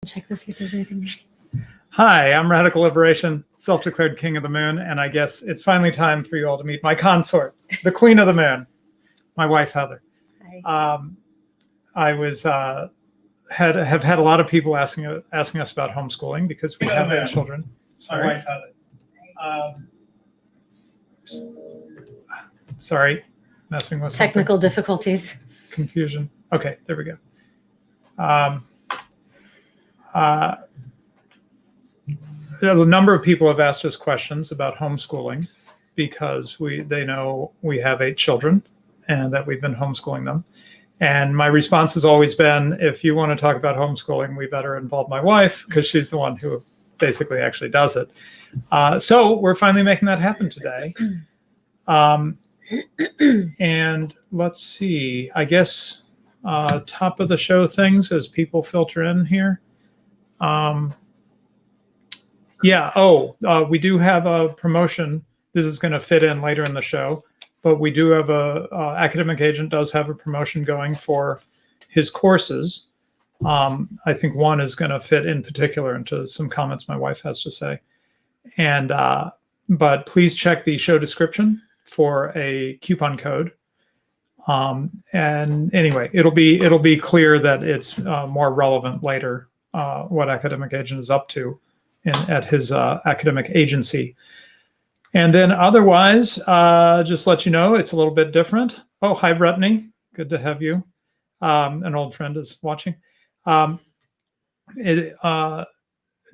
Check to see if there's anything. Hi, I'm Radical Liberation, self-declared king of the moon, and I guess it's finally time for you all to meet my consort, the queen of the moon, my wife, Heather. Hi. I was have had a lot of people asking us about homeschooling because we have 8 children. Sorry. My wife, Heather. Sorry, messing with Technical something. difficulties. Confusion. Okay, there we go. A number of people have asked us questions about homeschooling because they know we have 8 children and that we've been homeschooling them. And my response has always been, if you want to talk about homeschooling, we better involve my wife because she's the one who basically actually does it. So we're finally making that happen today. And let's see, I guess top of the show things as people filter in here. We do have a promotion. This is going to fit in later in the show, but we do have academic agent does have a promotion going for his courses. I think one is going to fit in particular into some comments my wife has to say. And but please check the show description for a coupon code. And anyway, it'll be clear that it's more relevant later what academic agent is up to at his academic agency. And then otherwise, just let you know, it's a little bit different. Oh, hi, Brittany. Good to have you. An old friend is watching.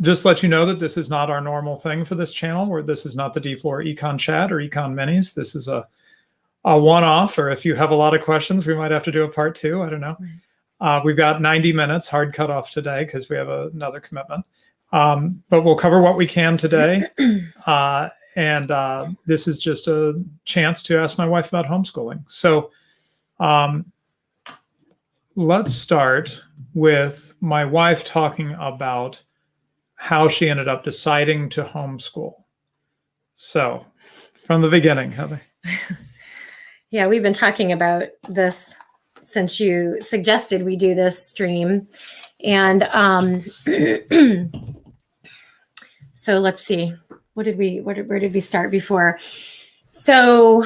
Just let you know that this is not our normal thing for this channel, where this is not the Deep Lore Econ Chat or Econ Minis. This is a one-off, or if you have a lot of questions, we might have to do a part 2. I don't know. We've got 90 minutes, hard cutoff today because we have another commitment. But we'll cover what we can today. And this is just a chance to ask my wife about homeschooling. So let's start with my wife talking about how she ended up deciding to homeschool. So from the beginning, Heather. Yeah, we've been talking about this since you suggested we do this stream. And so let's see, where did we start before? So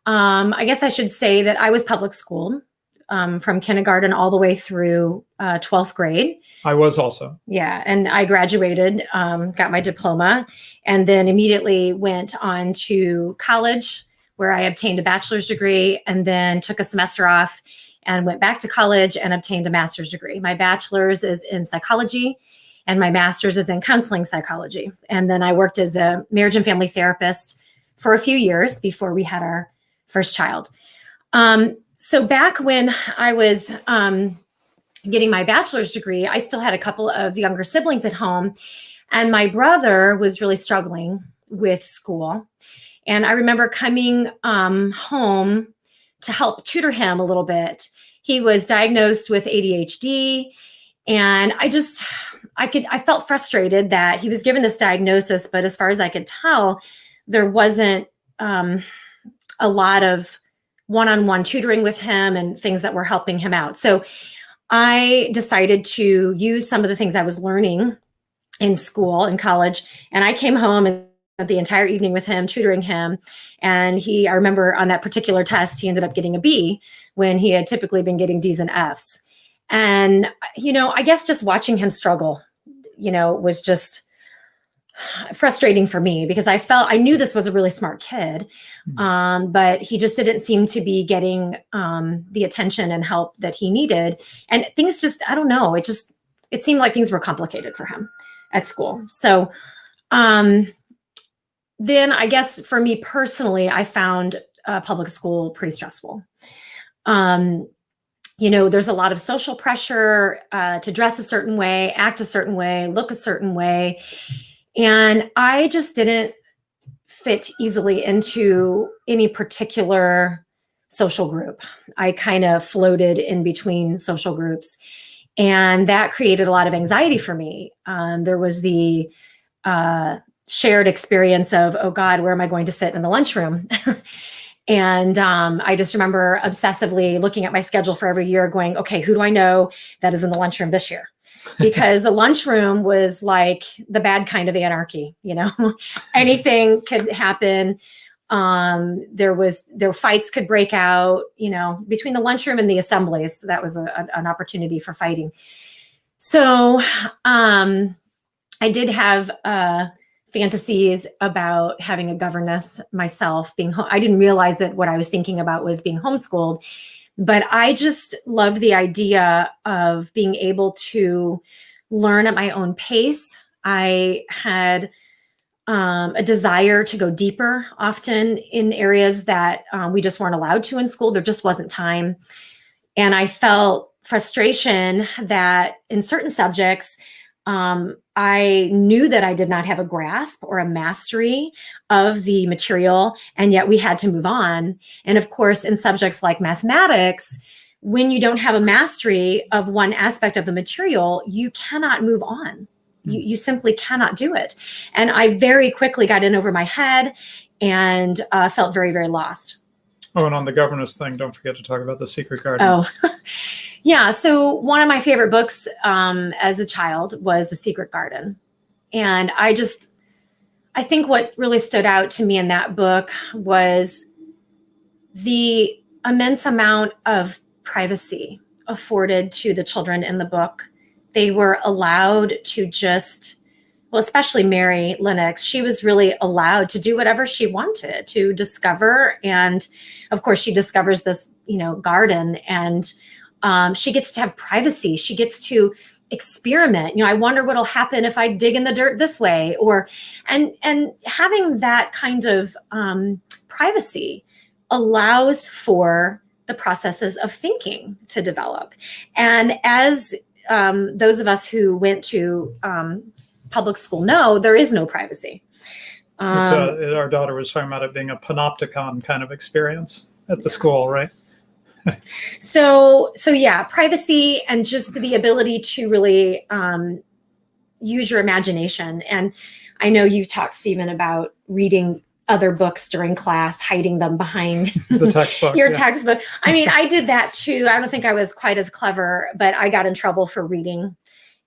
I guess I should say that I was public school from kindergarten all the way through 12th grade. I was also. Yeah, and I graduated, got my diploma, and then immediately went on to college where I obtained a bachelor's degree and then took a semester off and went back to college and obtained a master's degree. My bachelor's is in psychology and my master's is in counseling psychology. And then I worked as a marriage and family therapist for a few years before we had our first child. So back when I was getting my bachelor's degree, I still had a couple of younger siblings at home, and my brother was really struggling with school. And I remember coming home to help tutor him a little bit. He was diagnosed with ADHD, and I felt frustrated that he was given this diagnosis, but as far as I could tell, there wasn't a lot of one-on-one tutoring with him and things that were helping him out. So I decided to use some of the things I was learning in school and college, and I came home and the entire evening with him, tutoring him. And I remember on that particular test, he ended up getting a B when he had typically been getting D's and F's. And, I guess just watching him struggle, was just frustrating for me because I knew this was a really smart kid, but he just didn't seem to be getting the attention and help that he needed. And things just, I don't know, it seemed like things were complicated for him at school. So, then I guess for me personally, I found public school pretty stressful. There's a lot of social pressure to dress a certain way, act a certain way, look a certain way. And I just didn't fit easily into any particular social group. I kind of floated in between social groups, and that created a lot of anxiety for me. There was the shared experience of, oh God, where am I going to sit in the lunchroom? And I just remember obsessively looking at my schedule for every year going, okay, who do I know that is in the lunchroom this year? because the lunchroom was like the bad kind of anarchy, anything could happen. There fights could break out, between the lunchroom and the assemblies. That was an opportunity for fighting. So I did have fantasies about having a governess myself. I didn't realize that what I was thinking about was being homeschooled, but I just loved the idea of being able to learn at my own pace. I had a desire to go deeper, often in areas that we just weren't allowed to in school. There just wasn't time. And I felt frustration that in certain subjects, I knew that I did not have a grasp or a mastery of the material, and yet we had to move on. And of course, in subjects like mathematics, when you don't have a mastery of one aspect of the material, you cannot move on. You simply cannot do it. And I very quickly got in over my head and felt very, very lost. Oh, and on the governess thing, don't forget to talk about The Secret Garden. Oh, yeah. So one of my favorite books as a child was The Secret Garden. And I think what really stood out to me in that book was the immense amount of privacy afforded to the children in the book. They were allowed to especially Mary Lennox, she was really allowed to do whatever she wanted to discover. And of course, she discovers this, garden, and she gets to have privacy. She gets to experiment. I wonder what'll happen if I dig in the dirt this way, and having that kind of privacy allows for the processes of thinking to develop. And as those of us who went to public school know, there is no privacy. Our daughter was talking about it being a panopticon kind of experience at the school, right? So yeah, privacy and just the ability to really use your imagination. And I know you've talked, Stephen, about reading other books during class, hiding them behind the textbook. Your textbook. I mean, I did that too. I don't think I was quite as clever, but I got in trouble for reading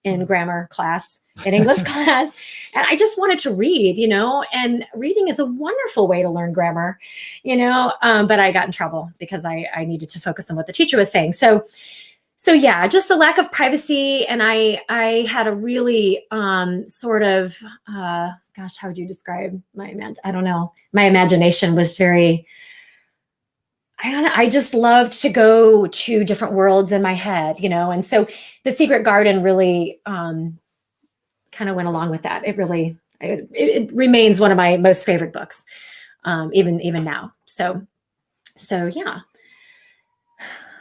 in grammar class, in English class. And I just wanted to read, and reading is a wonderful way to learn grammar, but I got in trouble because I needed to focus on what the teacher was saying. So yeah, just the lack of privacy. And I had a really sort of, how would you describe my imagination was very, I just loved to go to different worlds in my head, and so The Secret Garden really kind of went along with that. It remains one of my most favorite books, even now. So yeah.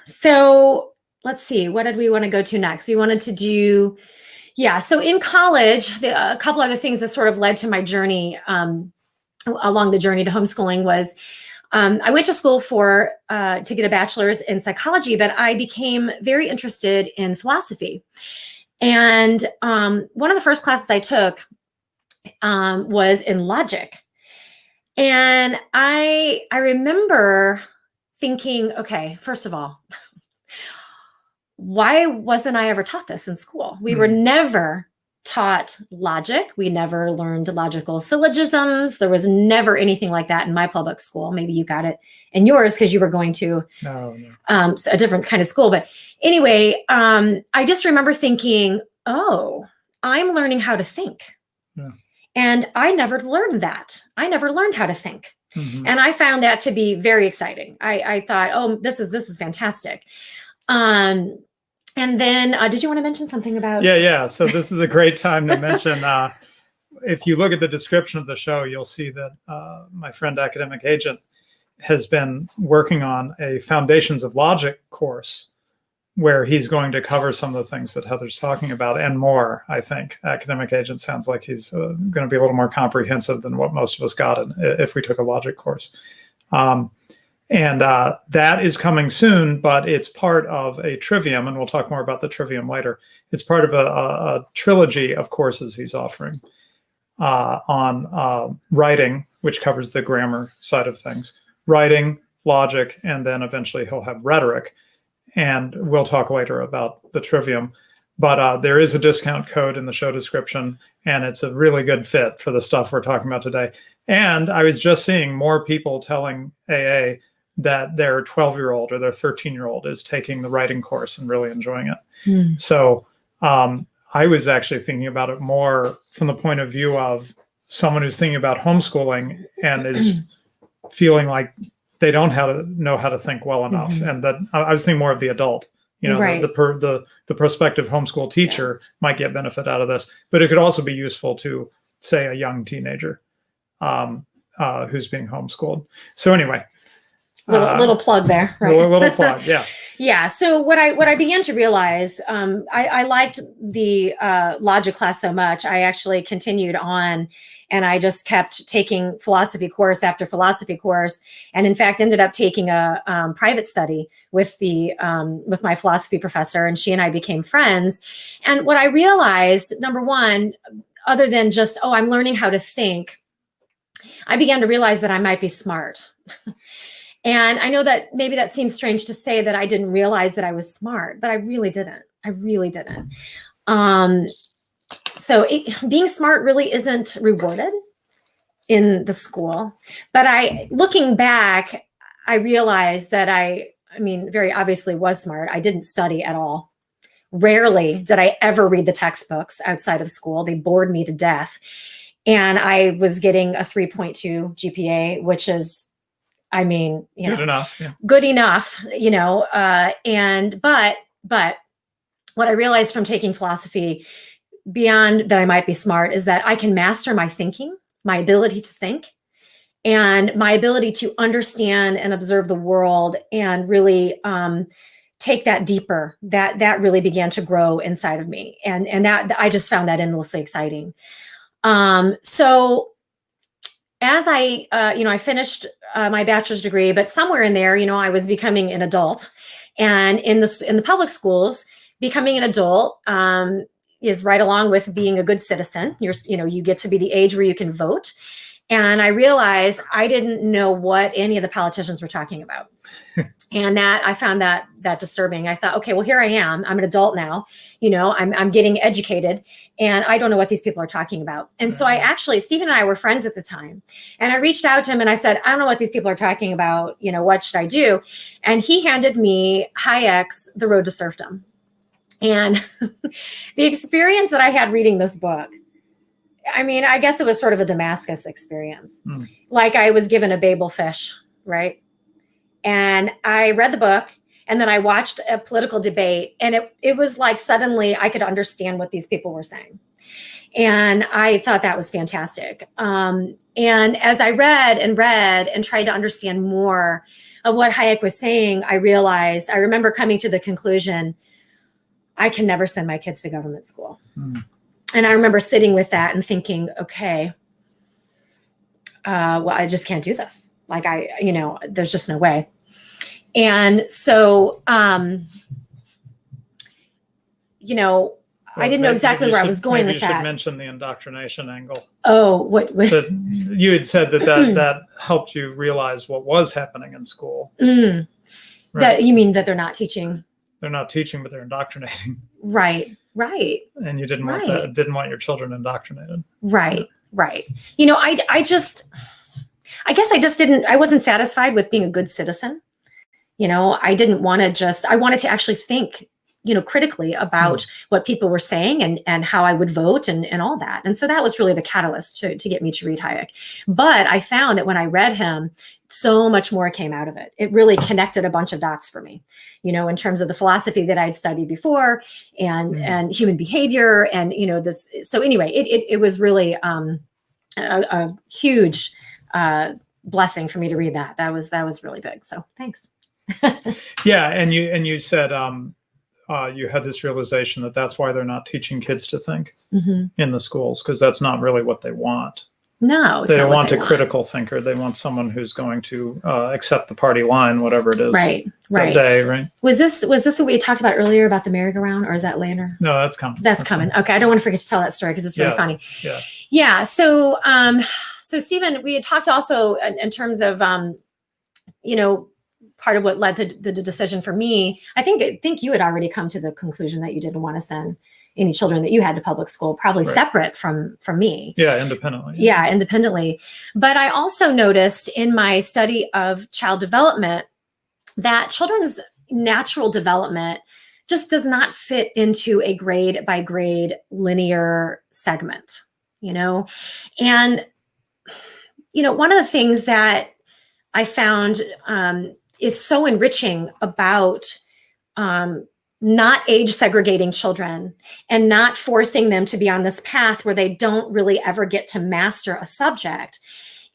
So let's see, what did we want to go to next? We wanted to do, so in college, a couple other things that sort of led to my journey along the journey to homeschooling was I went to school to get a bachelor's in psychology, but I became very interested in philosophy. And one of the first classes I took was in logic. And I remember thinking, okay, first of all, why wasn't I ever taught this in school? We were never taught logic. We never learned logical syllogisms. There was never anything like that in my public school. Maybe you got it in yours because you were going to a different kind of school. But anyway, I just remember thinking, oh, I'm learning how to think. Yeah. And I never learned that. I never learned how to think. Mm-hmm. And I found that to be very exciting. I thought, oh, this is fantastic. And then, did you want to mention something about? Yeah. So this is a great time to mention, if you look at the description of the show, you'll see that my friend Academic Agent has been working on a Foundations of Logic course where he's going to cover some of the things that Heather's talking about and more, I think. Academic Agent sounds like he's going to be a little more comprehensive than what most of us got if we took a logic course. And that is coming soon, but it's part of a Trivium, and we'll talk more about the Trivium later. It's part of a trilogy of courses he's offering on writing, which covers the grammar side of things, writing, logic, and then eventually he'll have rhetoric. And we'll talk later about the Trivium. But there is a discount code in the show description, and it's a really good fit for the stuff we're talking about today. And I was just seeing more people telling AA that their 12-year-old or their 13-year-old is taking the writing course and really enjoying it. So I was actually thinking about it more from the point of view of someone who's thinking about homeschooling and is feeling like they don't know how to think well enough. And that I was thinking more of the adult. You know, Right. the prospective homeschool teacher might get benefit out of this, but it could also be useful to, say, a young teenager who's being homeschooled. So anyway, Little plug there, right? Little plug, yeah. Yeah. So what I began to realize, I liked the logic class so much. I actually continued on, and I just kept taking philosophy course after philosophy course, and in fact ended up taking a private study with my philosophy professor, and she and I became friends. And what I realized, number one, other than just, oh, I'm learning how to think, I began to realize that I might be smart. And I know that maybe that seems strange to say, that I didn't realize that I was smart, but I really didn't. So being smart really isn't rewarded in the school. But looking back, I realized that I mean, very obviously was smart. I didn't study at all. Rarely did I ever read the textbooks outside of school. They bored me to death. And I was getting a 3.2 GPA, which is, I mean, Good enough. Yeah. Good enough, but what I realized from taking philosophy, beyond that I might be smart, is that I can master my thinking, my ability to think, and my ability to understand and observe the world, and really take that deeper. That really began to grow inside of me, and that I just found that endlessly exciting. So as I finished my bachelor's degree, but somewhere in there, I was becoming an adult, and in the public schools, becoming an adult is right along with being a good citizen. You get to be the age where you can vote, and I realized I didn't know what any of the politicians were talking about, and that I found that disturbing. I thought, okay, well, here I am. I'm an adult now. I'm getting educated, and I don't know what these people are talking about. And so Stephen and I were friends at the time, and I reached out to him and I said, I don't know what these people are talking about. What should I do? And he handed me Hayek's The Road to Serfdom. And the experience that I had reading this book, I mean, I guess it was sort of a Damascus experience. Like I was given a Babel fish, right? And I read the book, and then I watched a political debate, and it was like suddenly I could understand what these people were saying. And I thought that was fantastic. And as I read and tried to understand more of what Hayek was saying, I remember coming to the conclusion, I can never send my kids to government school. And I remember sitting with that and thinking, okay, well, I just can't do this. Like there's just no way. And so, I didn't know exactly where I was going with that. You should mention the indoctrination angle. Oh, what? You had said that helped you realize what was happening in school. Right? That you mean that they're not teaching? They're not teaching, but they're indoctrinating. Right. And you didn't want that. Didn't want your children indoctrinated. Right. I guess I wasn't satisfied with being a good citizen. I didn't want to I wanted to actually think, critically about what people were saying and how I would vote and all that. And so that was really the catalyst to get me to read Hayek. But I found that when I read him, so much more came out of it. It really connected a bunch of dots for me, in terms of the philosophy that I'd studied before and human behavior and, this. So anyway, it was really a huge blessing for me to read that. That was really big. So thanks. Yeah. And you said, you had this realization that that's why they're not teaching kids to think in the schools, because that's not really what they want. No, they don't want a critical thinker. They want someone who's going to accept the party line, whatever it is. Right. That day, right? Was this what we talked about earlier about the merry-go-round, or is that later? No, that's coming. That's coming. Okay, I don't want to forget to tell that story because it's really funny. Yeah. So, Stephen, we had talked also in terms of, part of what led the decision for me, I think you had already come to the conclusion that you didn't want to send any children that you had to public school, probably Right. separate from me. Yeah, independently. Yeah, independently. But I also noticed in my study of child development that children's natural development just does not fit into a grade by grade linear segment, And, one of the things that I found is so enriching about not age segregating children and not forcing them to be on this path where they don't really ever get to master a subject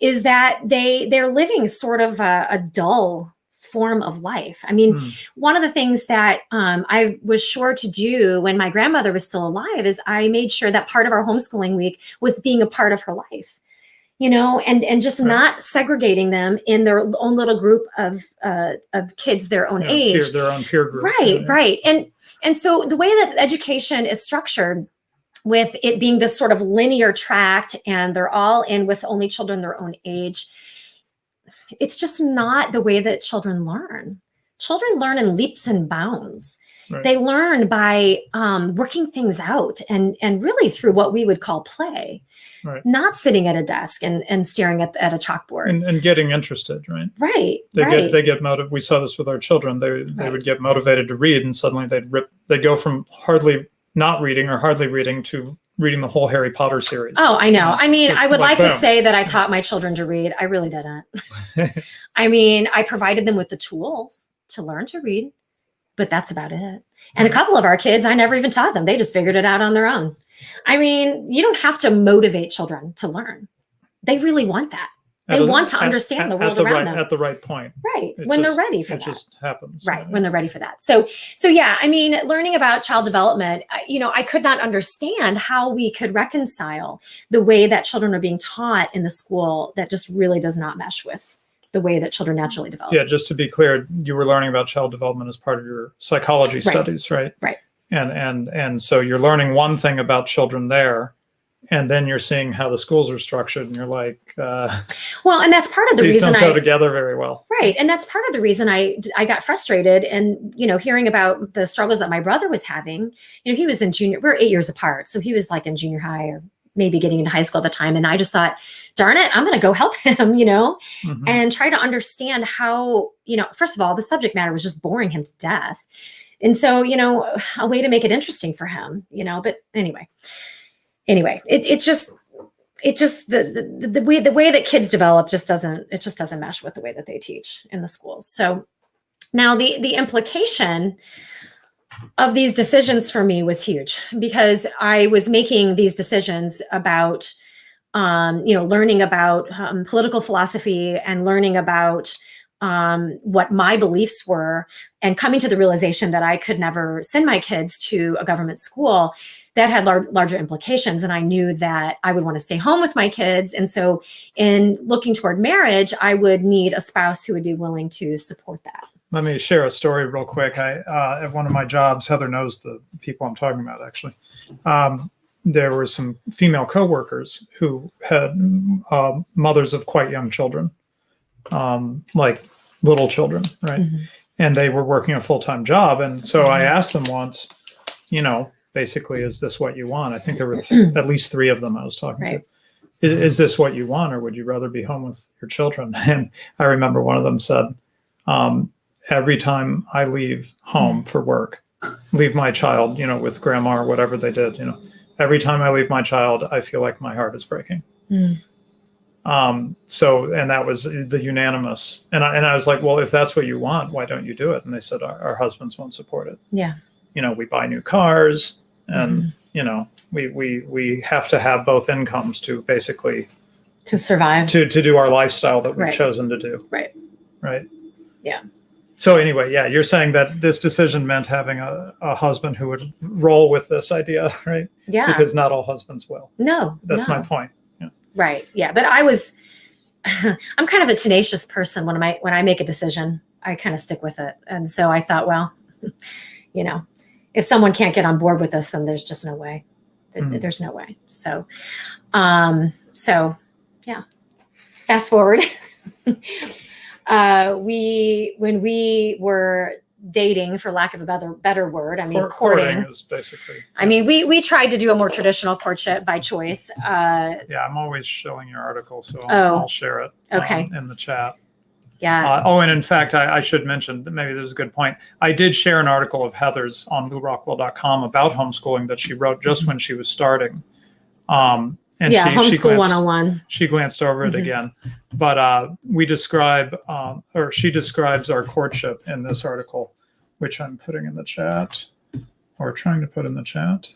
is that they're living sort of a dull form of life. I mean, one of the things that I was sure to do when my grandmother was still alive is I made sure that part of our homeschooling week was being a part of her life. And just not segregating them in their own little group of kids their own age. Their own peer group. Right, right. And so the way that education is structured, with it being this sort of linear tract and they're all in with only children their own age, it's just not the way that children learn. Children learn in leaps and bounds. Right. They learn by working things out and really through what we would call play. Right. Not sitting at a desk and staring at a chalkboard and getting interested, right? Right. They get motivated. We saw this with our children. They would get motivated to read, and suddenly they'd go from hardly not reading or hardly reading to reading the whole Harry Potter series. Oh, I know. I mean, I would like boom. To say that I taught my children to read. I really didn't. I mean, I provided them with the tools to learn to read, but that's about it. And a couple of our kids, I never even taught them. They just figured it out on their own. I mean, you don't have to motivate children to learn. They really want that. They want to understand the world around them. At the right point. Right. When they're ready for that. It just happens. Right. When they're ready for that. So yeah, I mean, learning about child development, I could not understand how we could reconcile the way that children are being taught in the school that just really does not mesh with the way that children naturally develop. Yeah, just to be clear, you were learning about child development as part of your psychology studies, right? Right. And so you're learning one thing about children there, and then you're seeing how the schools are structured, and you're like, well, and that's part of the these reason don't go together very well. Right. And that's part of the reason I got frustrated and, hearing about the struggles that my brother was having. He was in we're 8 years apart. So he was like in junior high or maybe getting into high school at the time. And I just thought, darn it, I'm going to go help him, and try to understand how, first of all, the subject matter was just boring him to death. And so, a way to make it interesting for him, but anyway, it's just the way that kids develop just doesn't mesh with the way that they teach in the schools. So now the implication of these decisions for me was huge because I was making these decisions about, learning about political philosophy and learning about what my beliefs were and coming to the realization that I could never send my kids to a government school that had larger implications. And I knew that I would want to stay home with my kids. And so in looking toward marriage, I would need a spouse who would be willing to support that. Let me share a story real quick. At one of my jobs, Heather knows the people I'm talking about, actually. There were some female coworkers who had mothers of quite young children, like little children, right? Mm-hmm. And they were working a full-time job. And so I asked them once, basically, is this what you want? I think there were at least 3 of them I was talking to. Is this what you want, or would you rather be home with your children? And I remember one of them said, every time I leave home for work, leave my child, with grandma or whatever they did, every time I leave my child, I feel like my heart is breaking. And that was the unanimous. And I was like, well, if that's what you want, why don't you do it? And they said, our husbands won't support it. Yeah. We buy new cars and, we have to have both incomes to basically to survive, to do our lifestyle that we've chosen to do. Right. Right. Yeah. So anyway, yeah, you're saying that this decision meant having a husband who would roll with this idea, right? Yeah. Because not all husbands will. No. That's my point. Yeah. Right. Yeah. But I'm kind of a tenacious person. When I make a decision, I kind of stick with it. And so I thought, well, if someone can't get on board with this, then there's just no way. There's no way. So yeah. Fast forward. When we were dating, for lack of a better word, I mean, courting is basically. I mean, we tried to do a more traditional courtship by choice. Yeah, I'm always showing your article, so I'll share it in the chat. Yeah. And in fact, I should mention that maybe this is a good point. I did share an article of Heather's on LouRockwell.com about homeschooling that she wrote just when she was starting. And Homeschool 101. She glanced over it again, but we describe, or she describes our courtship in this article, which I'm putting in the chat, or trying to put in the chat.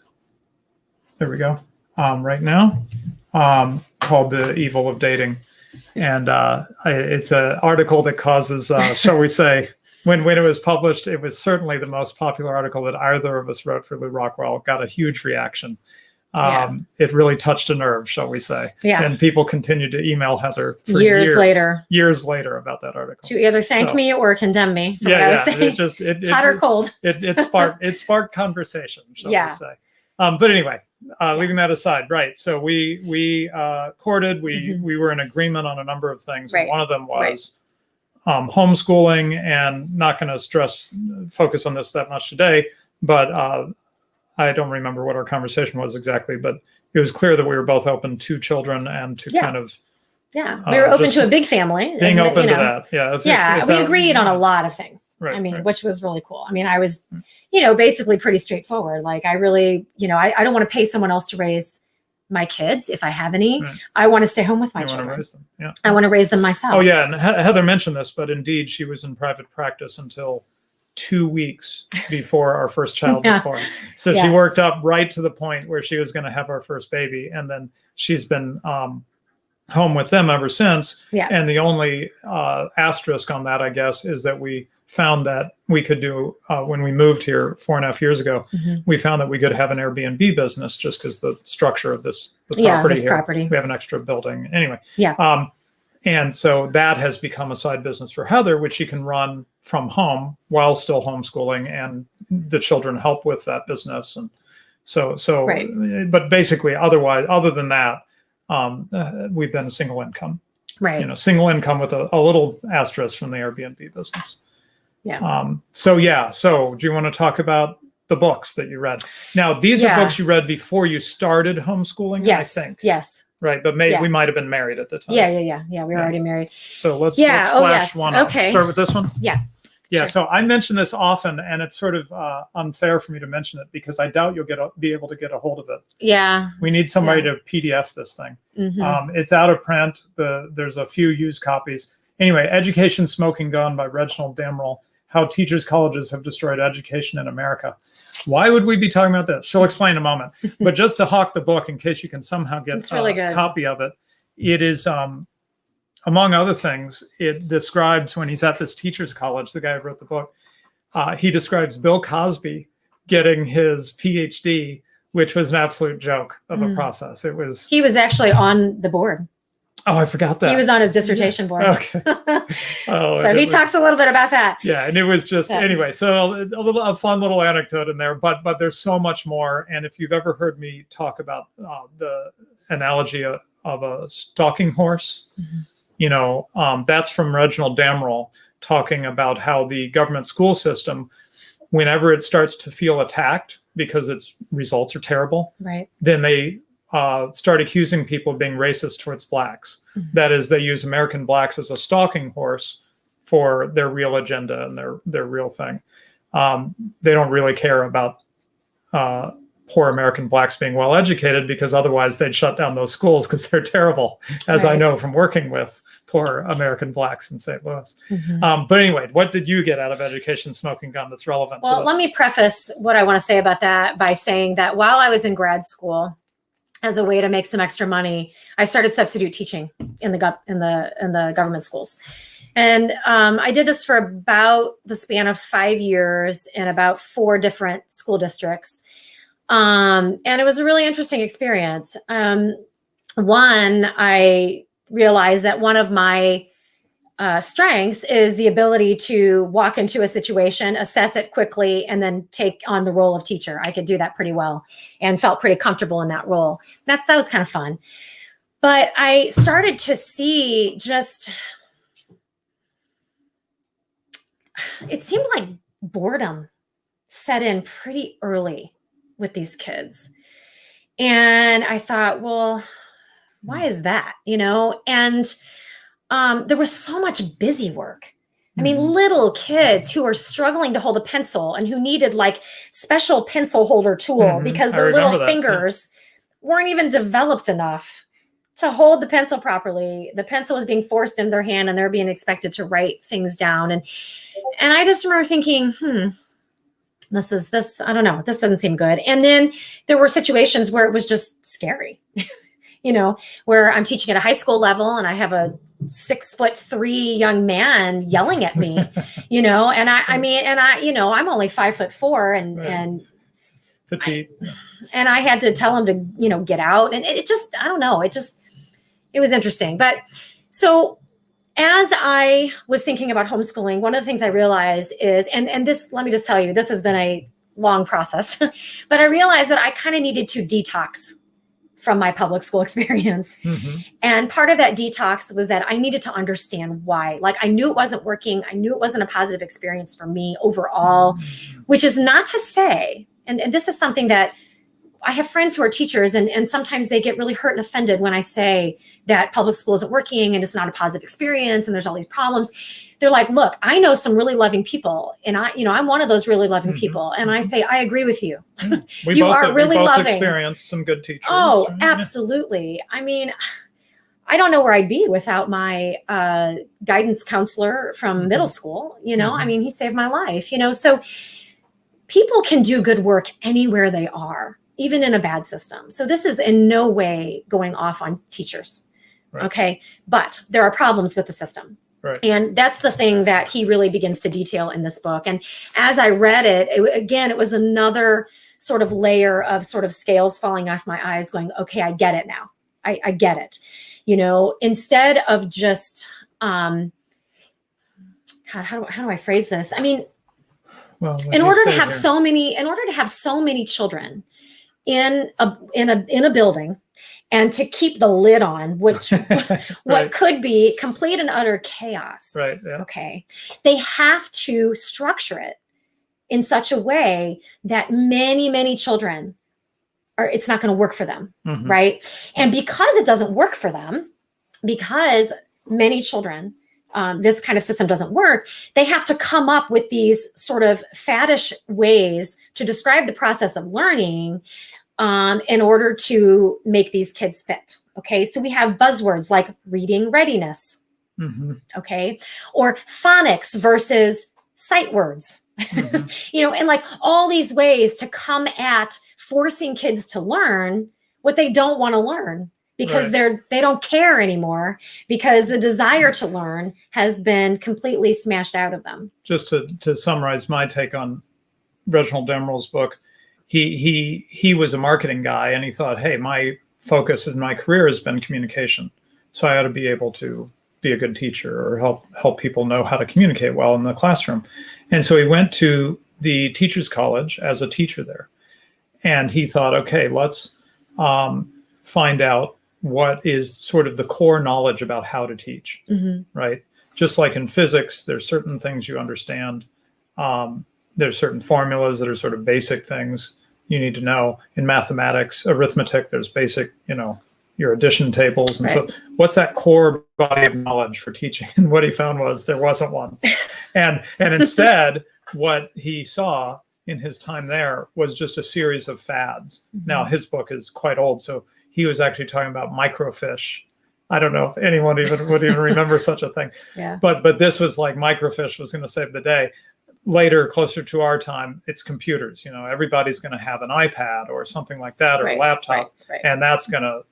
There we go. Right now, called The Evil of Dating. And it's an article that causes, shall we say, when it was published, it was certainly the most popular article that either of us wrote for Lou Rockwell. Got a huge reaction. It really touched a nerve, shall we say. Yeah. And people continued to email Heather for years later about that article. To either thank me or condemn me for what I was saying. Hot or cold. It sparked conversation, shall we say. But anyway, leaving that aside, right. So we courted, we were in agreement on a number of things. Right. One of them was homeschooling, and not going to focus on this that much today, but I don't remember what our conversation was exactly, but it was clear that we were both open to children and to kind of. Yeah, we were open to a big family. Being open to that. Yeah. We agreed on a lot of things. Right, I mean, which was really cool. I mean, I was, basically pretty straightforward. Like, I really, I don't want to pay someone else to raise my kids if I have any. Right. I want to stay home with my children. Want to raise them. Yeah. I want to raise them myself. Oh, yeah. And Heather mentioned this, but indeed, she was in private practice until 2 weeks before our first child was born. So she worked up right to the point where she was going to have our first baby. And then she's been home with them ever since. Yeah. And the only asterisk on that, I guess, is that we found that we could do, when we moved here 4.5 years ago, we found that we could have an Airbnb business just because the structure of the property. We have an extra building. Anyway. Yeah. And so that has become a side business for Heather, which she can run from home while still homeschooling, and the children help with that business. And so, right. But basically, other than that, we've been single income, right? Single income with a little asterisk from the Airbnb business. Yeah. So do you want to talk about the books that you read? Now, these are books you read before you started homeschooling, yes, I think. Yes. Right, but we might have been married at the time. Yeah. We were already married. So let's flash one up. Okay. Start with this one? Yeah. Yeah, sure. So I mention this often, and it's sort of unfair for me to mention it because I doubt you'll be able to get a hold of it. Yeah. We need somebody to PDF this thing. It's out of print. There's a few used copies. Anyway, Education Smoking Gun by Reginald Damrell, How Teachers' Colleges Have Destroyed Education in America. Why would we be talking about this? She'll explain in a moment. But just to hawk the book in case you can somehow get a copy of it, it is, among other things, it describes when he's at this teacher's college, the guy who wrote the book, he describes Bill Cosby getting his PhD, which was an absolute joke of a process. He was actually on the board. Oh, I forgot that. He was on his dissertation board. Okay. So he talks a little bit about that. Yeah, and it was just, anyway, so a fun little anecdote in there, but there's so much more. And if you've ever heard me talk about the analogy of a stalking horse, that's from Reginald Damrell talking about how the government school system, whenever it starts to feel attacked because its results are terrible, right? Then they start accusing people of being racist towards blacks. That is, they use American blacks as a stalking horse for their real agenda and their real thing. They don't really care about poor American blacks being well educated because otherwise they'd shut down those schools because they're terrible, as I know from working with poor American blacks in St. Louis. But anyway, what did you get out of Education Smoking Gun that's relevant? Well, let me preface what I want to say about that by saying that while I was in grad school, as a way to make some extra money, I started substitute teaching in the government schools. And I did this for about the span of 5 years in about 4 different school districts. And it was a really interesting experience. One, I realized that one of my strengths is the ability to walk into a situation, assess it quickly, and then take on the role of teacher. I could do that pretty well and felt pretty comfortable in that role. That was kind of fun. But I started to see just it seemed like boredom set in pretty early with these kids. And I thought, well, why is that? And there was so much busy work. I mean, little kids who are struggling to hold a pencil and who needed like special pencil holder tool because their little fingers weren't even developed enough to hold the pencil properly. The pencil was being forced in their hand and they're being expected to write things down. And I just remember thinking, I don't know, this doesn't seem good. And then there were situations where it was just scary, where I'm teaching at a high school level and I have a 6'3" young man yelling at me, and I'm only 5'4" and petite. And I had to tell him to, get out. And it just, I don't know, it was interesting. But so as I was thinking about homeschooling, one of the things I realized is, and this, let me just tell you, this has been a long process, but I realized that I kind of needed to detox from my public school experience. And part of that detox was that I needed to understand why. Like, I knew it wasn't working. I knew it wasn't a positive experience for me overall, which is not to say, and this is something that I have friends who are teachers, and sometimes they get really hurt and offended when I say that public school isn't working and it's not a positive experience and there's all these problems. They're like, look, I know some really loving people, and I'm one of those really loving people. And I say, I agree with you. We both experienced some good teachers. Oh, absolutely. I mean, I don't know where I'd be without my guidance counselor from middle school. I mean, he saved my life, so people can do good work anywhere they are, even in a bad system. So this is in no way going off on teachers. Right. Okay. But there are problems with the system. Right. And that's the thing that he really begins to detail in this book. And as I read it, it was another sort of layer of sort of scales falling off my eyes going, okay, I get it now. I get it. Instead of just, how do I phrase this? I mean, well, in order to have so many children in a building, and to keep the lid on, which what could be complete and utter chaos. Right. Yeah. Okay. They have to structure it in such a way that many, many children it's not going to work for them. Right. And because it doesn't work for them, because many children, this kind of system doesn't work, they have to come up with these sort of faddish ways to describe the process of learning in order to make these kids fit. Okay. So we have buzzwords like reading readiness. Okay. Or phonics versus sight words, and like all these ways to come at forcing kids to learn what they don't want to learn because they don't care anymore because the desire to learn has been completely smashed out of them. Just to summarize my take on Reginald Demeral's book, he was a marketing guy and he thought, hey, my focus in my career has been communication. So I ought to be able to be a good teacher or help people know how to communicate well in the classroom. And so he went to the teachers college as a teacher there. And he thought, okay, let's find out what is sort of the core knowledge about how to teach, right? Just like in physics, there's certain things you understand. There's certain formulas that are sort of basic things you need to know. In mathematics, arithmetic, there's basic, your addition tables. And so what's that core body of knowledge for teaching? And what he found was there wasn't one. And instead, what he saw in his time there was just a series of fads. Now, his book is quite old, so he was actually talking about microfiche. I don't know if anyone would even remember such a thing. Yeah. But this was like microfiche was going to save the day. Later, closer to our time, it's computers. Everybody's going to have an iPad or something like that, or a laptop, and that's going to,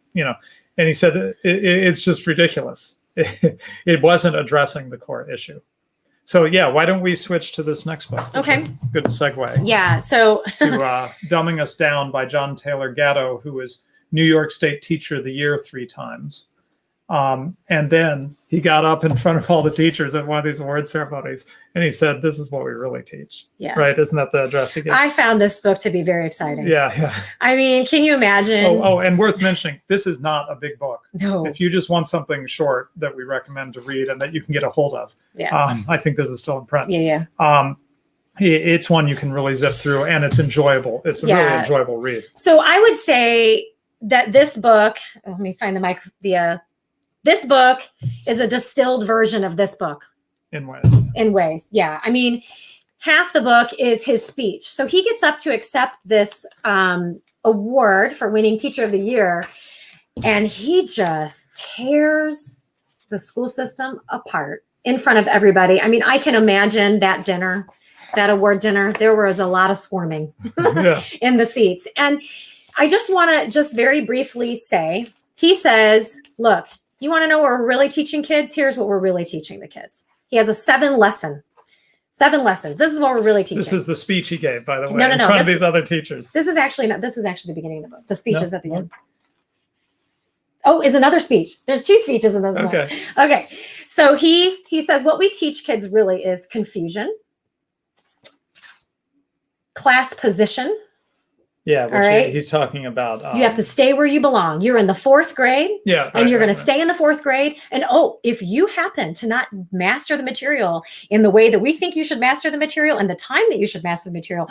And he said it's just ridiculous. It wasn't addressing the core issue. So yeah, why don't we switch to this next book? Okay, good segue. Yeah. So to Dumbing Us Down by John Taylor Gatto, who was New York State Teacher of the Year 3 times. And then he got up in front of all the teachers at one of these award ceremonies and he said, this is what we really teach. Yeah. Right. Isn't that the address he gave? I found this book to be very exciting. Yeah. I mean, can you imagine? Oh, and worth mentioning, this is not a big book. No. If you just want something short that we recommend to read and that you can get a hold of, Yeah. I think this is still in print. Yeah. It's one you can really zip through, and it's enjoyable. It's a really enjoyable read. So I would say that this book, let me find the mic. This book is a distilled version of this book. In ways. In ways, yeah. I mean, half the book is his speech. So he gets up to accept this award for winning Teacher of the Year, and he just tears the school system apart in front of everybody. I mean, I can imagine that dinner, that award dinner. There was a lot of squirming in the seats. And I just want to just very briefly say, he says, look, you want to know what we're really teaching kids? Here's what we're really teaching the kids. He has a 7 lessons. This is what we're really teaching. This is the speech he gave, by the way, no, in front of these other teachers. This is actually the beginning of the book. The speech is at the end. Oh, is another speech. There's 2 speeches in this book. Okay. So he says what we teach kids really is confusion, class position. Yeah, which he's talking about. You have to stay where you belong. You're in the 4th grade. Yeah. And you're going to stay in the 4th grade. And if you happen to not master the material in the way that we think you should master the material and the time that you should master the material,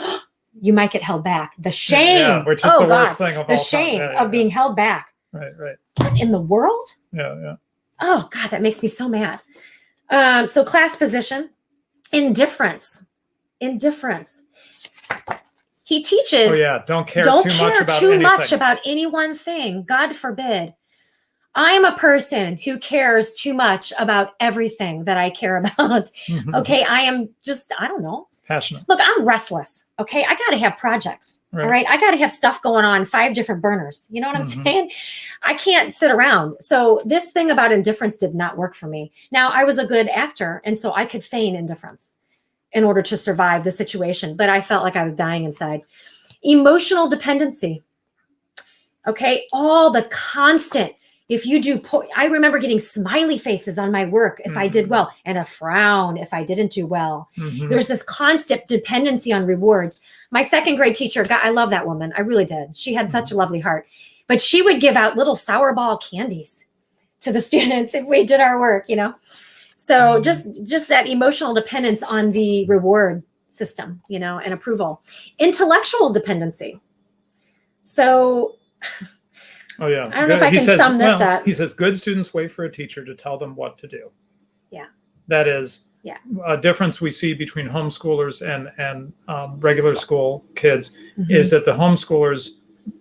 you might get held back. The shame. Which is the worst thing of all the shame of being held back. Right. What in the world? Yeah. Oh God, that makes me so mad. So class position, indifference. He teaches. Don't care too much about any one thing. God forbid. I am a person who cares too much about everything that I care about. Okay, I am just, I don't know. Passionate. Look, I'm restless. Okay, I got to have projects. All right, I got to have stuff going on, 5 different burners. You know what I'm saying? I can't sit around. So this thing about indifference did not work for me. Now, I was a good actor, and so I could feign indifference in order to survive the situation, but I felt like I was dying inside. Emotional dependency. Okay, all the constant, if you do, I remember getting smiley faces on my work if I did well, and a frown if I didn't do well. There's this constant dependency on rewards. My 2nd grade teacher, I love that woman. I really did. She had such a lovely heart, but she would give out little sour ball candies to the students if we did our work, So just that emotional dependence on the reward system, and approval. Intellectual dependency. So I don't know if I can sum this up. He says good students wait for a teacher to tell them what to do. Yeah. That is a difference we see between homeschoolers and regular school kids is that the homeschoolers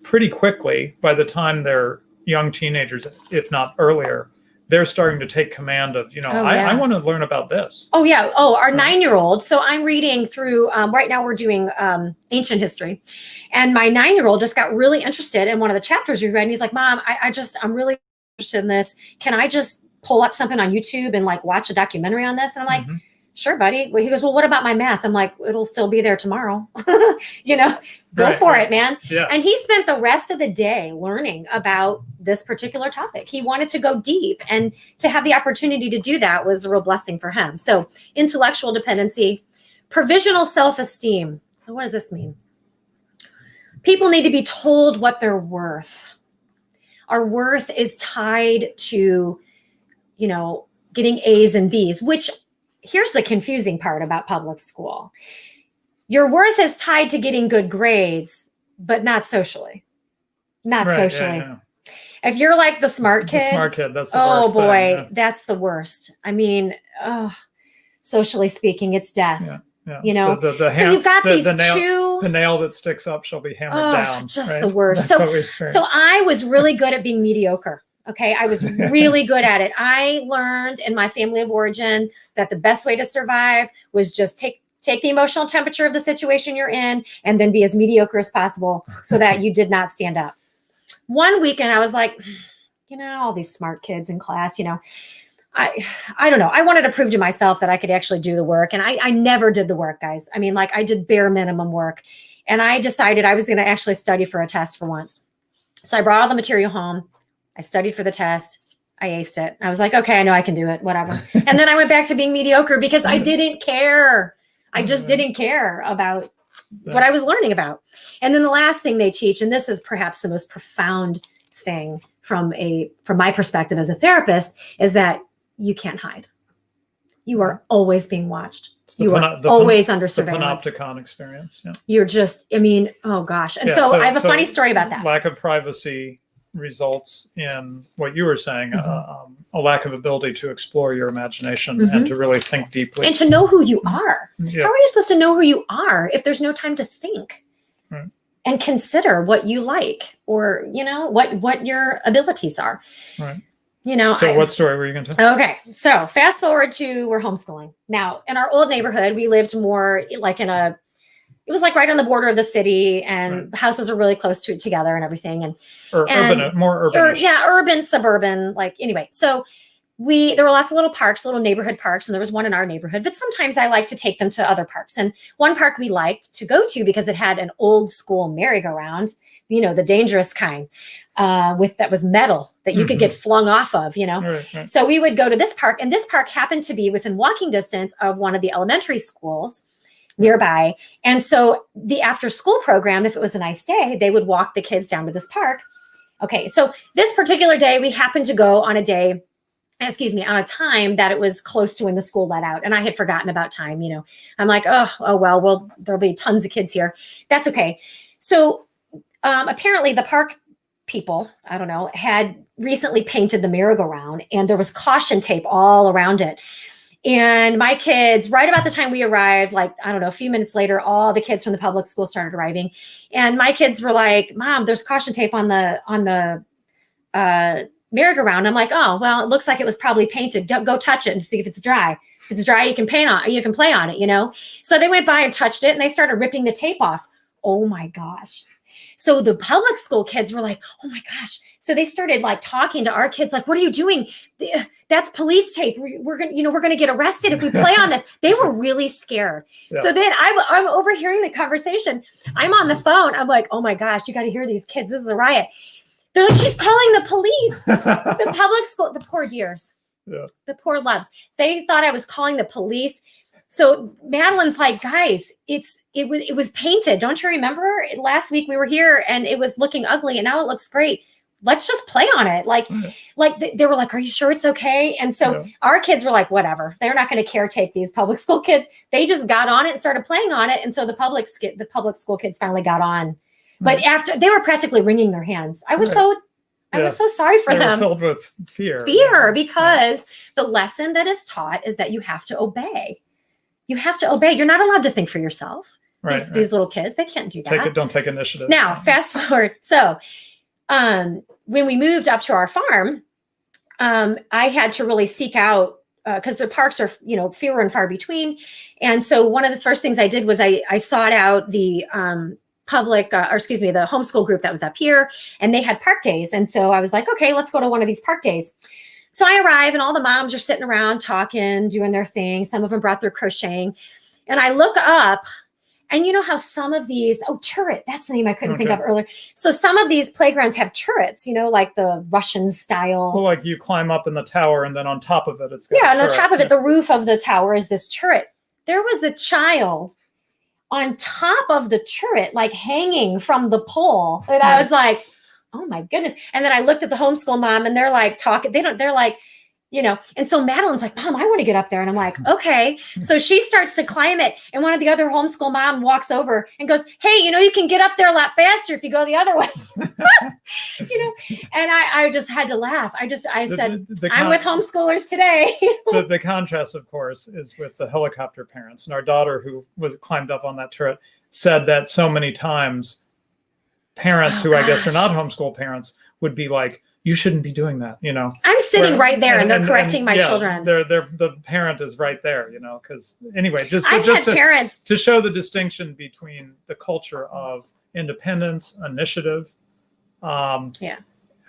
pretty quickly, by the time they're young teenagers, if not earlier, they're starting to take command of, I want to learn about this. Oh, yeah. Oh, our 9-year-old. So I'm reading through, right now we're doing ancient history. And my 9-year-old just got really interested in one of the chapters we read. And he's like, Mom, I'm really interested in this. Can I just pull up something on YouTube and watch a documentary on this? And I'm like, sure, buddy. Well, he goes, well, what about my math? I'm like, it'll still be there tomorrow. Go for it, man. Yeah. And he spent the rest of the day learning about this particular topic. He wanted to go deep, and to have the opportunity to do that was a real blessing for him. So intellectual dependency, provisional self-esteem. So what does this mean? People need to be told what they're worth. Our worth is tied to, getting A's and B's, which here's the confusing part about public school. Your worth is tied to getting good grades, but not socially. Not socially. Yeah. If you're like the smart kid, that's the worst. Oh boy, that's the worst. I mean, socially speaking, it's death. Yeah. So you've got these two. The nail that sticks up shall be hammered down. Just the worst. So I was really good at being mediocre. Okay. I was really good at it. I learned in my family of origin that the best way to survive was just take the emotional temperature of the situation you're in and then be as mediocre as possible so that you did not stand up. One weekend I was like, all these smart kids in class, I don't know. I wanted to prove to myself that I could actually do the work. And I never did the work, guys. I mean, I did bare minimum work. And I decided I was going to actually study for a test for once. So I brought all the material home. I studied for the test. I aced it. I was like, okay, I know I can do it, whatever. And then I went back to being mediocre because I didn't care. I just didn't care about what I was learning about. And then the last thing they teach, and this is perhaps the most profound thing from my perspective as a therapist is that you can't hide. You are always being watched. You are always under surveillance. The panopticon experience. Yeah. You're just, I mean, oh gosh. And so I have a funny story about that. Lack of privacy results in what you were saying, a lack of ability to explore your imagination and to really think deeply. And to know who you are. Yeah. How are you supposed to know who you are if there's no time to think and consider what you like or, what your abilities are? Right. So what story were you going to tell? Okay. So fast forward to we're homeschooling. Now, in our old neighborhood, we lived more like it was like right on the border of the city, and the houses are really close to together and everything. And urban, more urban. Urban, suburban, anyway. So there were lots of little parks, little neighborhood parks, and there was one in our neighborhood, but sometimes I like to take them to other parks. And one park we liked to go to because it had an old school merry-go-round, the dangerous kind, that was metal that you could get flung off of, Right. So we would go to this park, and this park happened to be within walking distance of one of the elementary schools nearby. And so the after school program, if it was a nice day, they would walk the kids down to this park. Okay. So this particular day, we happened to go on a time that it was close to when the school let out. And I had forgotten about time, I'm like, well, there'll be tons of kids here. That's okay. So apparently the park people, I don't know, had recently painted the merry-go-round, and there was caution tape all around it. And my kids, right about the time we arrived, a few minutes later, all the kids from the public school started arriving. And my kids were like, Mom, there's caution tape on the merry-go-round. I'm like, oh, well, it looks like it was probably painted. Go touch it and see if it's dry. If it's dry, you can play on it, So they went by and touched it, and they started ripping the tape off. Oh my gosh. So the public school kids were like, oh my gosh. So they started talking to our kids, what are you doing? That's police tape. We're going to get arrested if we play on this. They were really scared. Yeah. So then I'm overhearing the conversation. I'm on the phone. I'm like, oh my gosh, you got to hear these kids. This is a riot. They're like, she's calling the police. The public school, the poor dears, the poor loves. They thought I was calling the police. So Madeline's like, guys, it was painted. Don't you remember? Last week we were here and it was looking ugly, and now it looks great. Let's just play on it. They were like, are you sure it's okay? And so our kids were like, whatever. They're not going to caretake these public school kids. They just got on it and started playing on it. And so the public school kids finally got on. But after, they were practically wringing their hands. I was so sorry for them. They were filled with fear. Because the lesson that is taught is that you have to obey. You have to obey. You're not allowed to think for yourself. These little kids, they can't do that. Don't take initiative. Now, fast forward. So when we moved up to our farm, I had to really seek out, because the parks are, fewer and far between. And so one of the first things I did was I sought out the the homeschool group that was up here, and they had park days. And so I was like, okay, let's go to one of these park days. So I arrive, and all the moms are sitting around talking, doing their thing. Some of them brought their crocheting. And I look up, and you know how some of these, turret, that's the name I couldn't think of earlier. So some of these playgrounds have turrets, like the Russian style. Well, you climb up in the tower, and then on top of it, it's got and on top of it, the roof of the tower is this turret. There was a child on top of the turret, hanging from the pole. And I was like, oh my goodness. And then I looked at the homeschool mom, and they're talking, they're like, and so Madeline's like, Mom, I want to get up there. And I'm like, okay. So she starts to climb it. And one of the other homeschool mom walks over and goes, hey, you can get up there a lot faster if you go the other way. And I just had to laugh. I said, I'm with homeschoolers today. The contrast, of course, is with the helicopter parents. And our daughter, who was climbed up on that turret, said that so many times parents I guess are not homeschool parents would be like, you shouldn't be doing that, I'm sitting right there, and they're correcting my children. The parent is right there, because anyway, just parents to show the distinction between the culture of independence, initiative,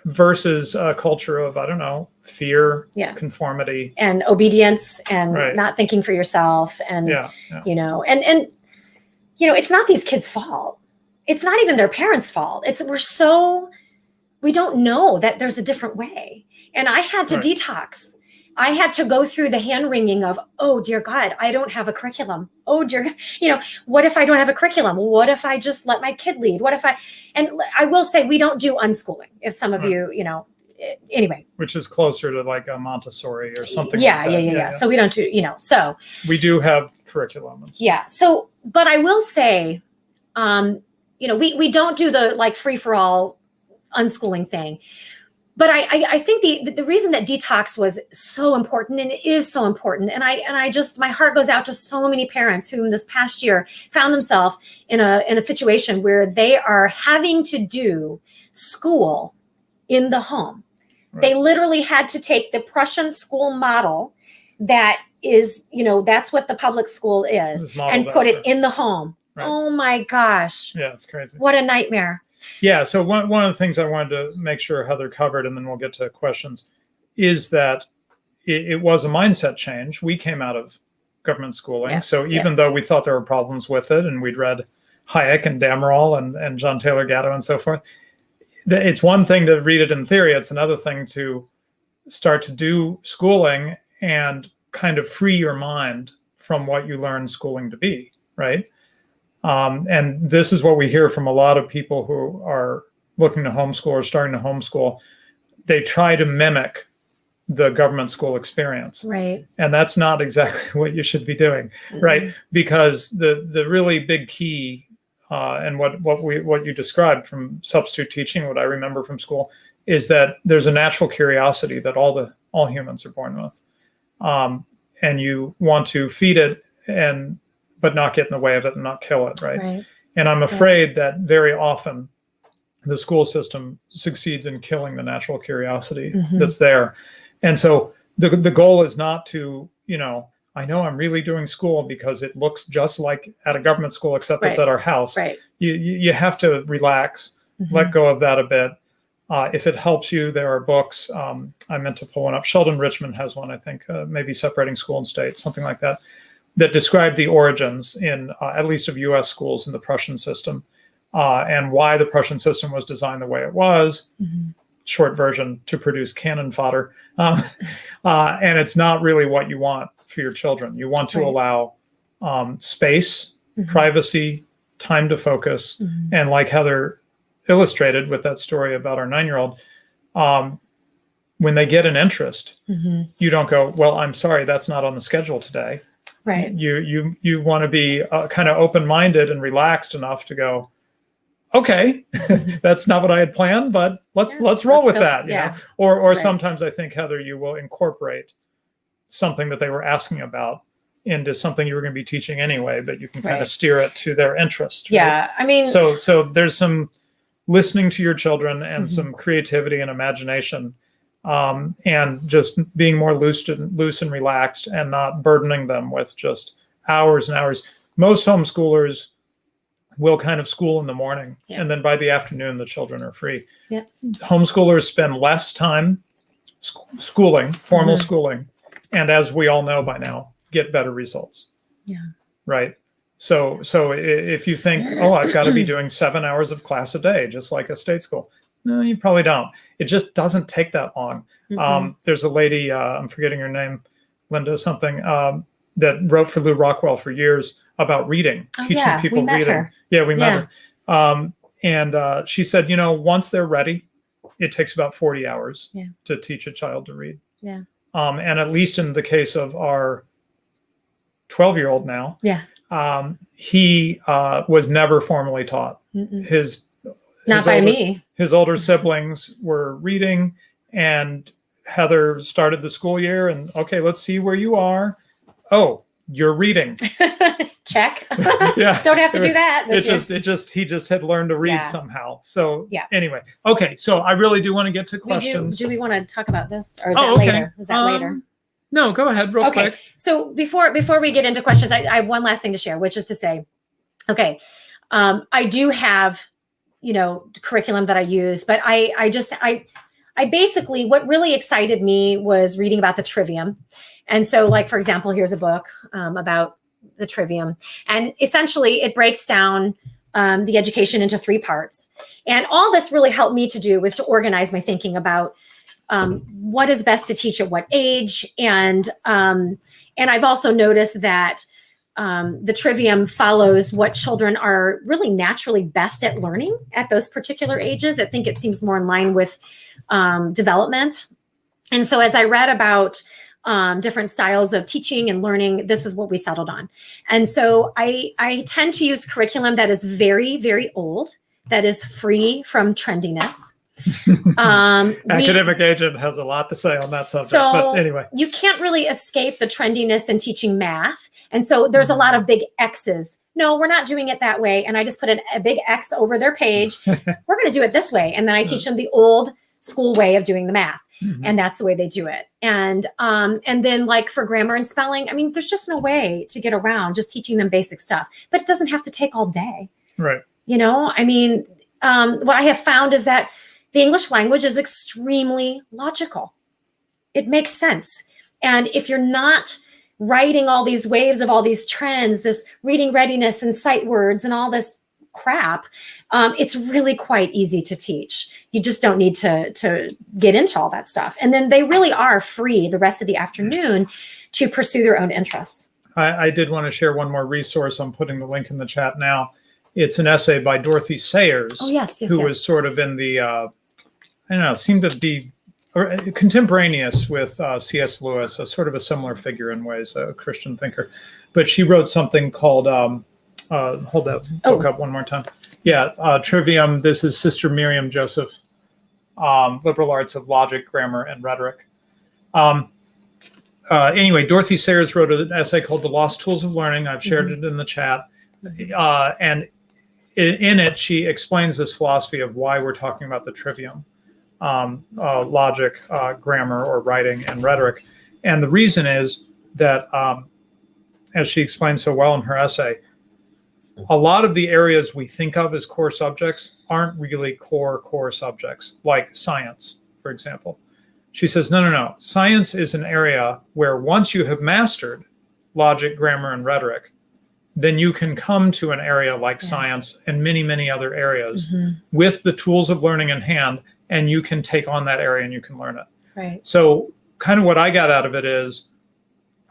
versus a culture of, I don't know, fear, conformity, and obedience, and not thinking for yourself, and it's not these kids' fault. It's not even their parents' fault. We don't know that there's a different way. And I had to detox. I had to go through the hand wringing of, oh dear God, I don't have a curriculum. Oh dear, what if I don't have a curriculum? What if I just let my kid lead? And I will say, we don't do unschooling. If some of you, anyway. Which is closer to like a Montessori or something. Yeah, like that. yeah. So we don't do, so. We do have curriculum. Yeah. So, but I will say, we don't do the like free for all unschooling thing. But I think the reason that detox was so important, and it is so important, and I just, my heart goes out to so many parents who in this past year found themselves in a situation where they are having to do school in the home. Right. They literally had to take the Prussian school model that is, that's what the public school is, and put it in the home. Right. Oh my gosh. Yeah, it's crazy. What a nightmare. Yeah, so one of the things I wanted to make sure Heather covered, and then we'll get to questions, is that it was a mindset change. We came out of government schooling. Yeah. So even though we thought there were problems with it, and we'd read Hayek and Damerol and John Taylor Gatto and so forth, it's one thing to read it in theory. It's another thing to start to do schooling and kind of free your mind from what you learn schooling to be, right? And this is what we hear from a lot of people who are looking to homeschool or starting to homeschool. They try to mimic the government school experience. Right. And that's not exactly what you should be doing, right? Because the really big key, and what you described from substitute teaching, what I remember from school, is that there's a natural curiosity that all humans are born with. And you want to feed it but not get in the way of it and not kill it, right? And I'm afraid that very often the school system succeeds in killing the natural curiosity that's there. And so the goal is not to, I know I'm really doing school because it looks just like at a government school, except it's at our house. Right. You have to relax, let go of that a bit. If it helps you, there are books. I meant to pull one up. Sheldon Richmond has one, I think, maybe Separating School and State, something like that, that describe the origins in at least of U.S. schools in the Prussian system, and why the Prussian system was designed the way it was. Short version, to produce cannon fodder. And it's not really what you want for your children. You want to allow space, privacy, time to focus. And like Heather illustrated with that story about our 9-year-old, when they get an interest, you don't go, well, I'm sorry, that's not on the schedule today. Right. You want to be kind of open-minded and relaxed enough to go, okay, that's not what I had planned, but let's roll with that. You know? Or sometimes I think, Heather, you will incorporate something that they were asking about into something you were going to be teaching anyway, but you can kind of steer it to their interest. Right? Yeah, I mean, so there's some listening to your children and some creativity and imagination, and just being more loose and relaxed, and not burdening them with just hours and hours. Most homeschoolers will kind of school in the morning, and then by the afternoon, the children are free. Homeschoolers spend less time schooling, formal schooling, and as we all know by now, get better results. Right? So if you think, oh, I've got to be doing 7 hours of class a day, just like a state school. No, you probably don't. It just doesn't take that long. There's a lady, I'm forgetting her name, Linda something, that wrote for Lou Rockwell for years about reading, teaching people reading. Her. Yeah, we met her. And she said, once they're ready, it takes about 40 hours to teach a child to read. And at least in the case of our 12-year-old now, he was never formally taught. Not by me. His older siblings were reading, and Heather started the school year, and okay, let's see where you are. Oh, you're reading. Check. Don't have to do that. He just had learned to read somehow. So anyway, okay. So I really do want to get to questions. Do we want to talk about this, or is that later? Is that later? No, go ahead real quick. So before we get into questions, I have one last thing to share, which is to say, I do have, curriculum that I use, but I basically, what really excited me was reading about the Trivium. And so, like, for example, here's a book about the Trivium. And essentially, it breaks down the education into 3 parts. And all this really helped me to do was to organize my thinking about what is best to teach at what age. And I've also noticed that the Trivium follows what children are really naturally best at learning at those particular ages. I think it seems more in line with development. And so as I read about different styles of teaching and learning, this is what we settled on. And so I tend to use curriculum that is very, very old, that is free from trendiness. Academic Agent has a lot to say on that subject. So but anyway, you can't really escape the trendiness in teaching math. And so there's a lot of big X's. No, we're not doing it that way. And I just put a big X over their page. We're going to do it this way. And then I teach them the old school way of doing the math. And that's the way they do it. And then like for grammar and spelling, I mean, there's just no way to get around just teaching them basic stuff, but it doesn't have to take all day. Right. You know, I mean, what I have found is that the English language is extremely logical. It makes sense. And if you're not writing all these waves of all these trends, this reading readiness and sight words and all this crap, it's really quite easy to teach. You just don't need to get into all that stuff. And then they really are free the rest of the afternoon to pursue their own interests. I did want to share one more resource. I'm putting the link in the chat now. It's an essay by Dorothy Sayers, who was sort of in the, I don't know, seemed to be contemporaneous with C.S. Lewis, a sort of a similar figure in ways, a Christian thinker. But she wrote something called, hold that book up one more time. Yeah, Trivium. This is Sister Miriam Joseph, Liberal Arts of Logic, Grammar, and Rhetoric. Anyway, Dorothy Sayers wrote an essay called The Lost Tools of Learning. I've shared it in the chat. And in it, she explains this philosophy of why we're talking about the trivium, logic, grammar, or writing, and rhetoric. And the reason is that, as she explains so well in her essay, a lot of the areas we think of as core subjects aren't really core subjects, like science, for example. She says, no. Science is an area where once you have mastered logic, grammar, and rhetoric, then you can come to an area like science and many other areas with the tools of learning in hand, and you can take on that area and you can learn it. Right. So kind of what I got out of it is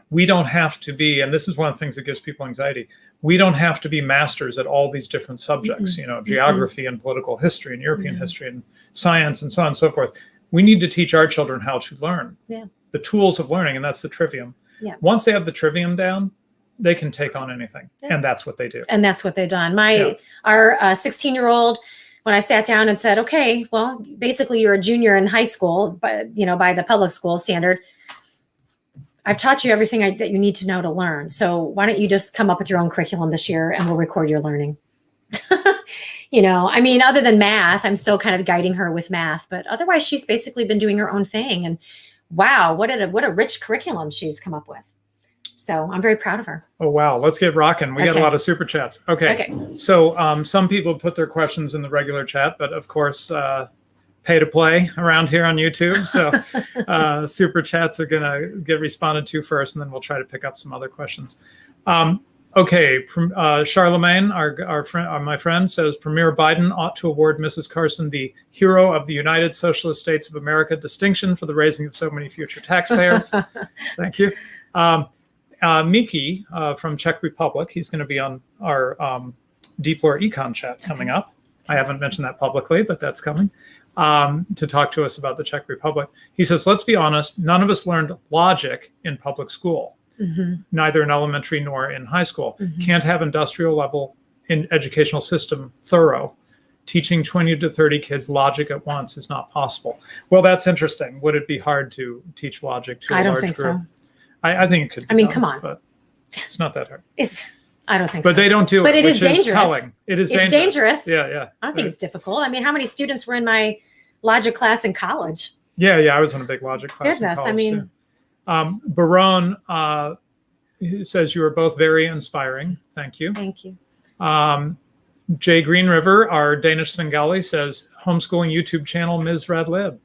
we don't have to be, and this is one of the things that gives people anxiety, we don't have to be masters at all these different subjects, you know, geography and political history and European history and science and so on and so forth. We need to teach our children how to learn the tools of learning, and that's the trivium. Yeah. Once they have the trivium down, they can take on anything, and that's what they do. And that's what they've done. Our 16-year-old, when I sat down and said, okay, well, basically you're a junior in high school, but by the public school standard, I've taught you everything that you need to know to learn. So why don't you just come up with your own curriculum this year and we'll record your learning. You know, I mean, other than math, I'm still kind of guiding her with math, but otherwise she's basically been doing her own thing. And wow, what a rich curriculum she's come up with. So I'm very proud of her. Oh, wow. Let's get rocking. We got a lot of super chats. Okay. So some people put their questions in the regular chat, but of course, pay to play around here on YouTube. So super chats are going to get responded to first, and then we'll try to pick up some other questions. Charlemagne, our friend, my friend, says Premier Biden ought to award Mrs. Carson the Hero of the United Socialist States of America distinction for the raising of so many future taxpayers. Thank you. Miki from Czech Republic, he's going to be on our Deep Lore Econ chat coming up. I haven't mentioned that publicly, but that's coming to talk to us about the Czech Republic. He says, let's be honest, none of us learned logic in public school, neither in elementary nor in high school. Can't have industrial level in educational system thorough. Teaching 20 to 30 kids logic at once is not possible. Well, that's interesting. Would it be hard to teach logic to a large group? I don't think so. I think it could be done, come on. But it's not that hard. I don't think so. But they don't do it, but it which is dangerous. Telling. It's dangerous. Yeah. I don't think it's difficult. I mean, how many students were in my logic class in college? Yeah, I was in a big logic class in college. I mean, Barone says you are both very inspiring. Thank you. Thank you. Jay Green River, our Danish Svengali, says homeschooling YouTube channel, mrs-radlib.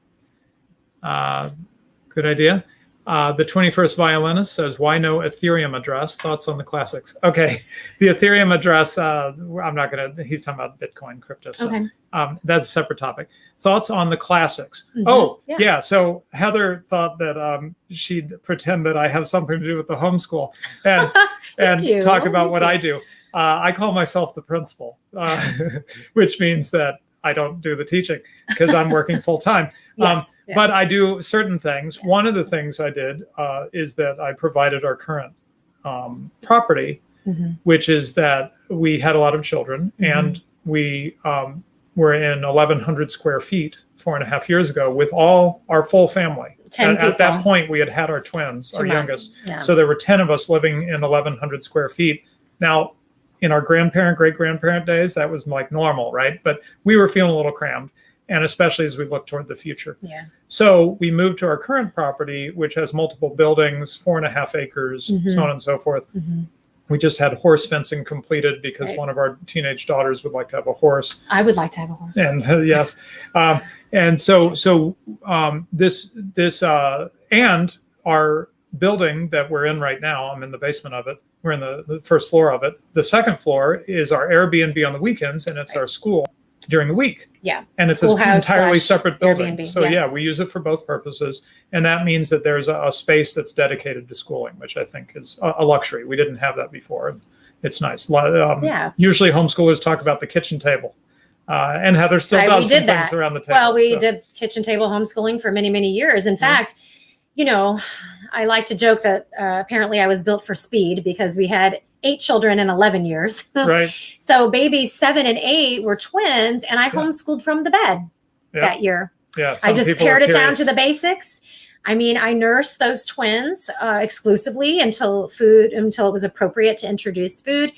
Good idea. The 21st violinist says, why no Ethereum address? Thoughts on the classics? Okay. The Ethereum address, I'm not going to, he's talking about Bitcoin, crypto stuff. Okay. That's a separate topic. Thoughts on the classics? Mhm. Oh, Yeah. yeah. So Heather thought that she'd pretend that I have something to do with the homeschool and, do. talk about You what do. I do. I call myself the principal, which means that I don't do the teaching because I'm working full time. Yes. Yeah. But I do certain things. Yeah. One of the things I did is that I provided our current property, Mhm. which is that we had a lot of children and we were in 1,100 square feet 4.5 years ago with all our full family. 10 At that people. point, we had our twins, our Too much. youngest. Yeah. So there were 10 of us living in 1,100 square feet. Now, in our great-grandparent days, that was like normal, right? But we were feeling a little crammed, and especially as we look toward the future. Yeah. So we moved to our current property, which has multiple buildings, 4.5 acres, so on and so forth. Mhm. We just had horse fencing completed because Right. one of our teenage daughters would like to have a horse. I would like to have a horse. And yes, and so this and our building that we're in right now, I'm in the basement of it. We're in the first floor of it. The second floor is our Airbnb on the weekends, and it's our school during the week. Yeah. And it's an Schoolhouse entirely slash separate building. Airbnb, So yeah. yeah, we use it for both purposes. And that means that there's a space that's dedicated to schooling, which I think is a luxury. We didn't have that before. It's nice. Yeah. Usually homeschoolers talk about the kitchen table. And Heather still We does some did things that. around the table. Well, we so. did kitchen table homeschooling for many, many years. In fact, you know, I like to joke that apparently I was built for speed because we had 8 children in 11 years. Right. So babies 7 and 8 were twins, and I Yeah. homeschooled from the bed Yeah. that year. Yeah. I some just people are pared it down curious. to the basics. I mean, I nursed those twins exclusively until it was appropriate to introduce food,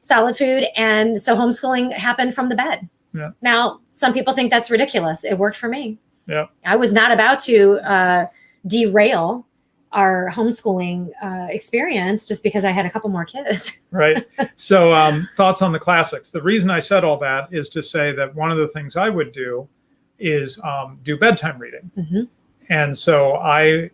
solid food. And so homeschooling happened from the bed. Yeah. Now, some people think that's ridiculous. It worked for me. Yeah. I was not about to derail our homeschooling experience just because I had a couple more kids. Right. So thoughts on the classics. The reason I said all that is to say that one of the things I would do is do bedtime reading. Mm-hmm. And so I,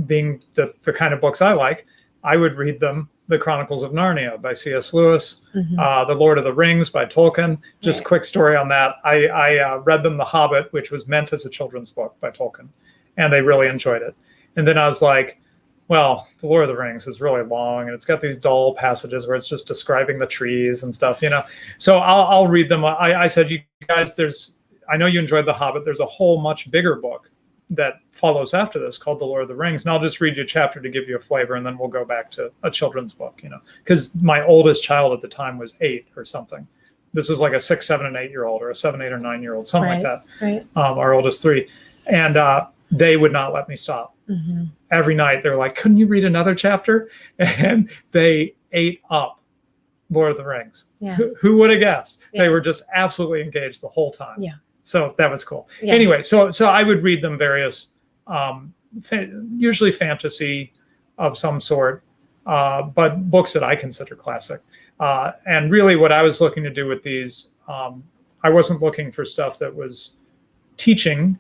being the kind of books I like, I would read them. The Chronicles of Narnia by C.S. Lewis, Mm-hmm. The Lord of the Rings by Tolkien. Just Right. quick story on that. I read them The Hobbit, which was meant as a children's book by Tolkien, and they really enjoyed it. And then I was like, well, The Lord of the Rings is really long, and it's got these dull passages where it's just describing the trees and stuff, you know. So I'll read them. I said, you guys, I know you enjoyed The Hobbit. There's a whole much bigger book that follows after this called The Lord of the Rings. And I'll just read you a chapter to give you a flavor, and then we'll go back to a children's book, you know, because my oldest child at the time was 8 or something. This was like a 6, 7, and 8-year-old, or a 7, 8, or 9-year-old, something like that. Right. Our oldest 3. And they would not let me stop. Mm-hmm. Every night they're like, couldn't you read another chapter? And they ate up Lord of the Rings. Yeah. Who would have guessed? Yeah. They were just absolutely engaged the whole time. Yeah. So that was cool. Yeah. Anyway, so I would read them various, usually fantasy of some sort, but books that I consider classic. And really what I was looking to do with these, I wasn't looking for stuff that was teaching.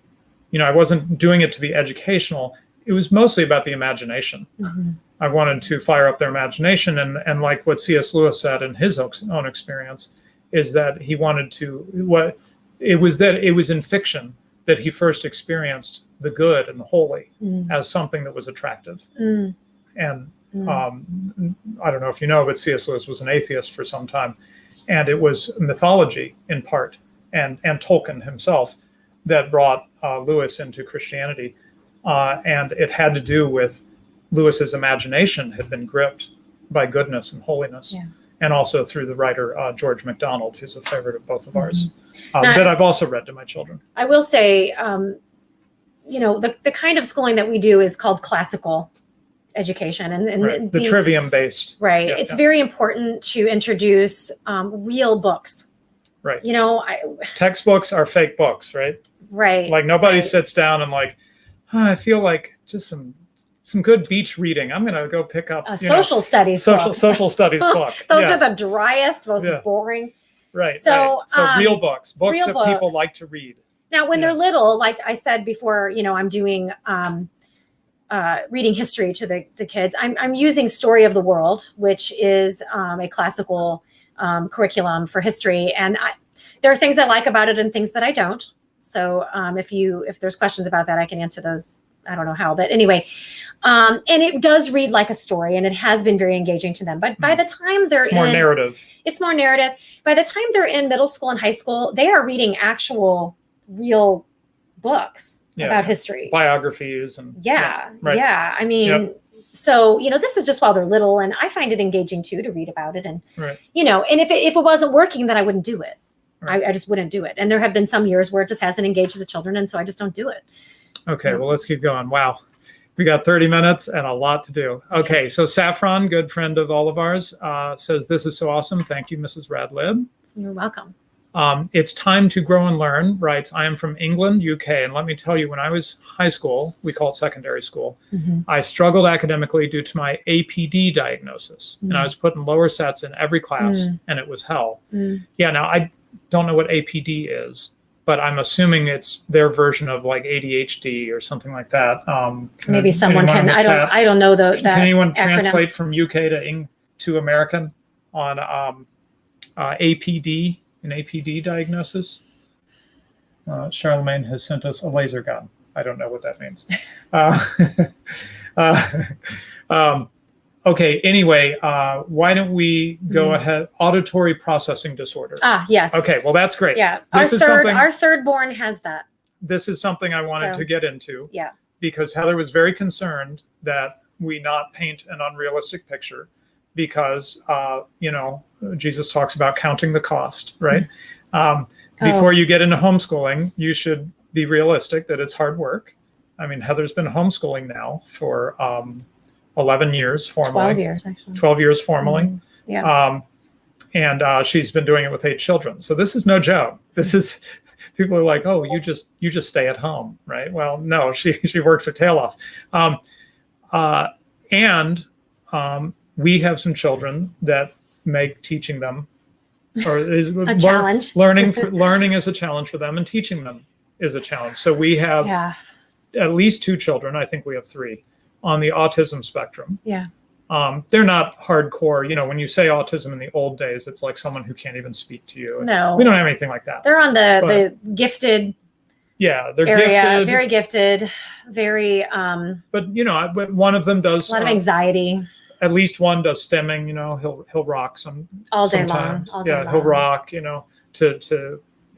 You know, I wasn't doing it to be educational. It was mostly about the imagination. Mm-hmm. I wanted to fire up their imagination. And like what C.S. Lewis said in his own experience, is that he wanted to, it was in fiction that he first experienced the good and the holy as something that was attractive. Mm. And I don't know if you know, but C.S. Lewis was an atheist for some time. And it was mythology in part, and Tolkien himself, that brought Lewis into Christianity. And it had to do with Lewis's imagination had been gripped by goodness and holiness. Yeah. And also through the writer George MacDonald, who's a favorite of both of ours, that I've also read to my children. I will say, you know, the kind of schooling that we do is called classical education, and right. the Trivium based. Right. It's very important to introduce real books. Right. You know, textbooks are fake books, right? Right. Like nobody right. sits down and like, I feel like just some good beach reading. I'm gonna go pick up a social studies book. Social studies book. Those are the driest, most Yeah. boring. Right. So, right. So real books real that books. people like to read. Now, when they're little, like I said before, you know, I'm doing reading history to the kids. I'm using Story of the World, which is a classical curriculum for history. And there are things I like about it and things that I don't. So if there's questions about that, I can answer those. I don't know how, but anyway, and it does read like a story, and it has been very engaging to them. But by the time they're it's more narrative. It's more narrative. By the time they're in middle school and high school, they are reading actual, real books about history, biographies, and I mean, so this is just while they're little, and I find it engaging too to read about it, and and if it wasn't working, then I wouldn't do it. I just wouldn't do it. And there have been some years where it just hasn't engaged the children, and so I just don't do it. Okay, well, let's keep going. Wow. We got 30 minutes and a lot to do. Okay, so Saffron, good friend of all of ours, says, this is so awesome. Thank you, Mrs. Radlib. You're welcome. It's time to grow and learn, writes, I am from England, UK. And let me tell you, when I was high school, we call it secondary school, I struggled academically due to my APD diagnosis. And I was put in lower sets in every class, and it was hell. Yeah, now I don't know what APD is, but I'm assuming it's their version of like ADHD or something like that. Maybe someone can. I don't know that. Can anyone acronym translate from UK to American on APD, an APD diagnosis? Charlemagne has sent us a laser gun. I don't know what that means. Okay. Anyway, why don't we go ahead? Auditory processing disorder. Yes. Okay. Well, that's great. Yeah. Our third born has that. This is something I wanted to get into. Yeah. Because Heather was very concerned that we not paint an unrealistic picture, because Jesus talks about counting the cost, right? Before you get into homeschooling, you should be realistic that it's hard work. I mean, Heather's been homeschooling now for 11 years formally. 12 years, actually. 12 years formally. Yeah. And she's been doing it with 8 children. So this is no joke. This is, people are like, oh, you just stay at home, right? Well, no, she works her tail off. We have some children that make teaching them, or is a challenge. Learning is a challenge for them, and teaching them is a challenge. So we have at least 2 children. I think we have 3 on the autism spectrum. Yeah. They're not hardcore. When you say autism in the old days, it's like someone who can't even speak to you. No. We don't have anything like that. They're on the gifted they're area, gifted. very gifted, very but one of them does a lot of anxiety. At least one does stemming, he'll rock all day sometimes. Long. All day long. He'll rock,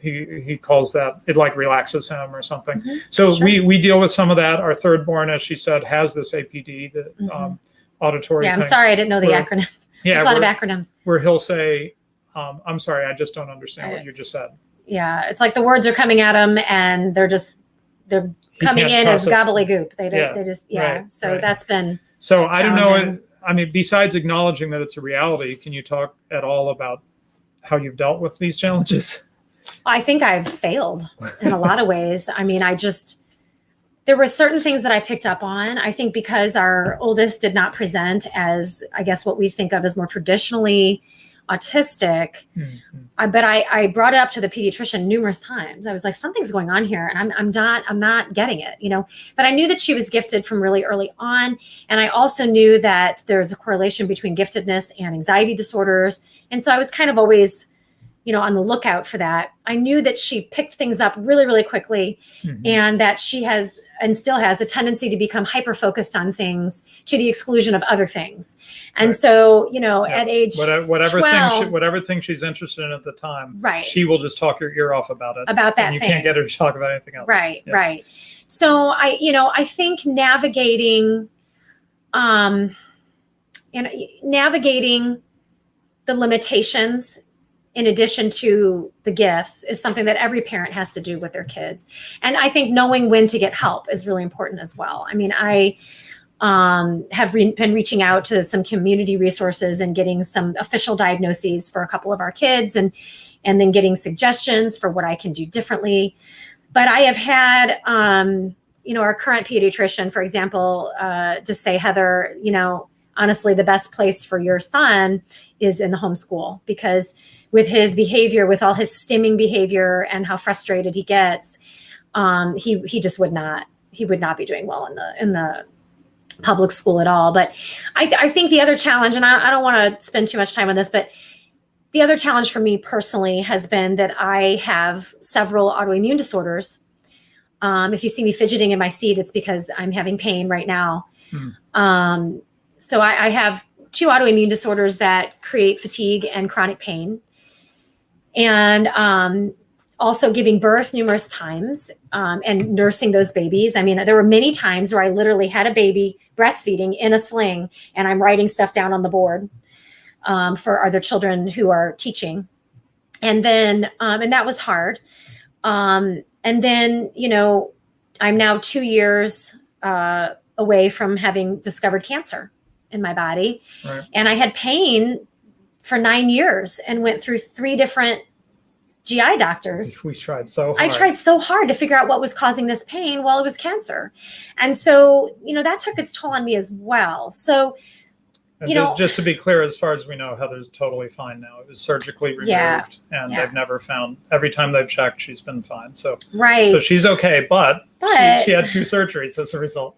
he calls that, it like relaxes him or something. So we deal with some of that. Our third born, as she said, has this APD, the auditory thing. I'm sorry, I didn't know the acronym. There's a lot of acronyms. Where he'll say, I'm sorry, I just don't understand what you just said. Yeah, it's like the words are coming at him and they're coming in as gobbledygook. They just that's been so I don't know. I mean, besides acknowledging that it's a reality, can you talk at all about how you've dealt with these challenges? I think I've failed in a lot of ways. I mean, there were certain things that I picked up on. I think because our oldest did not present as, I guess, what we think of as more traditionally autistic. But I brought it up to the pediatrician numerous times. I was like, something's going on here, and I'm not getting it, But I knew that she was gifted from really early on, and I also knew that there's a correlation between giftedness and anxiety disorders, and so I was kind of always, on the lookout for that. I knew that she picked things up really, really quickly, and that she has and still has a tendency to become hyper-focused on things to the exclusion of other things. And so, at age whatever thing she's interested in at the time, she will just talk your ear off about it. About that and you thing. can't get her to talk about anything else. Right. So I think navigating the limitations in addition to the gifts is something that every parent has to do with their kids. And I think knowing when to get help is really important as well. I mean, I have been reaching out to some community resources and getting some official diagnoses for a couple of our kids, and then getting suggestions for what I can do differently. But I have had, our current pediatrician, for example, just say, Heather, honestly, the best place for your son is in the homeschool, because with his behavior, with all his stimming behavior and how frustrated he gets, he just would not be doing well in the public school at all. But I think the other challenge, and I don't want to spend too much time on this, but the other challenge for me personally has been that I have several autoimmune disorders. If you see me fidgeting in my seat, it's because I'm having pain right now. So I have 2 autoimmune disorders that create fatigue and chronic pain. And also giving birth numerous times and nursing those babies. I mean, there were many times where I literally had a baby breastfeeding in a sling, and I'm writing stuff down on the board for other children who are teaching. And then, and that was hard. And then, I'm now 2 years away from having discovered cancer in my body. Right. And I had pain for 9 years and went through 3 different GI doctors. We tried so hard. I tried so hard to figure out what was causing this pain. Well, it was cancer. And so, that took its toll on me as well. So, and just to be clear, as far as we know, Heather's totally fine now. It was surgically removed, and they've never found, every time they've checked, she's been fine. So, so she's okay, but she had 2 surgeries as a result.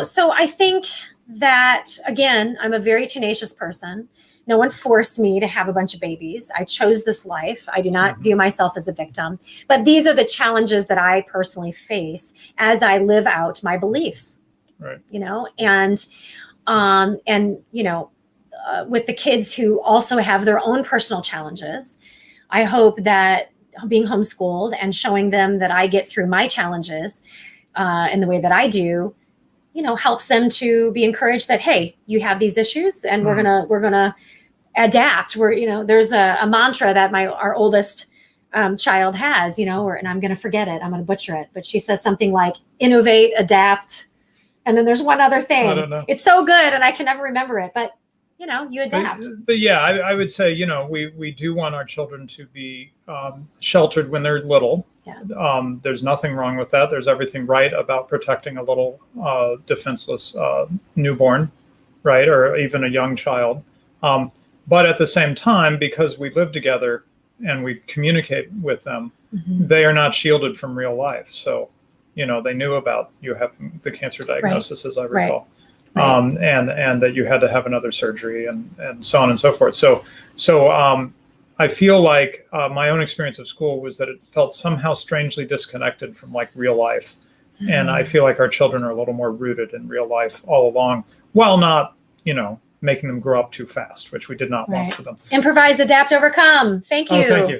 So I think that, again, I'm a very tenacious person. No one forced me to have a bunch of babies. I chose this life. I do not view myself as a victim. But these are the challenges that I personally face as I live out my beliefs. Right. With the kids who also have their own personal challenges, I hope that being homeschooled and showing them that I get through my challenges in the way that I do, helps them to be encouraged that, hey, you have these issues, and we're gonna adapt. There's a mantra that our oldest child has, and I'm gonna forget it. I'm gonna butcher it, but she says something like innovate, adapt, and then there's one other thing. I don't know. It's so good, and I can never remember it, but you adapt. But yeah, I would say, we do want our children to be sheltered when they're little. Yeah. There's nothing wrong with that. There's everything right about protecting a little defenseless newborn, right? Or even a young child. But at the same time, because we live together and we communicate with them, they are not shielded from real life. So, they knew about you having the cancer diagnosis, as I recall. Right. And that you had to have another surgery and so on and so forth. So I feel like my own experience of school was that it felt somehow strangely disconnected from real life. And I feel like our children are a little more rooted in real life all along, while not, making them grow up too fast, which we did not want for them. Improvise, adapt, overcome. Thank you. Oh, thank you.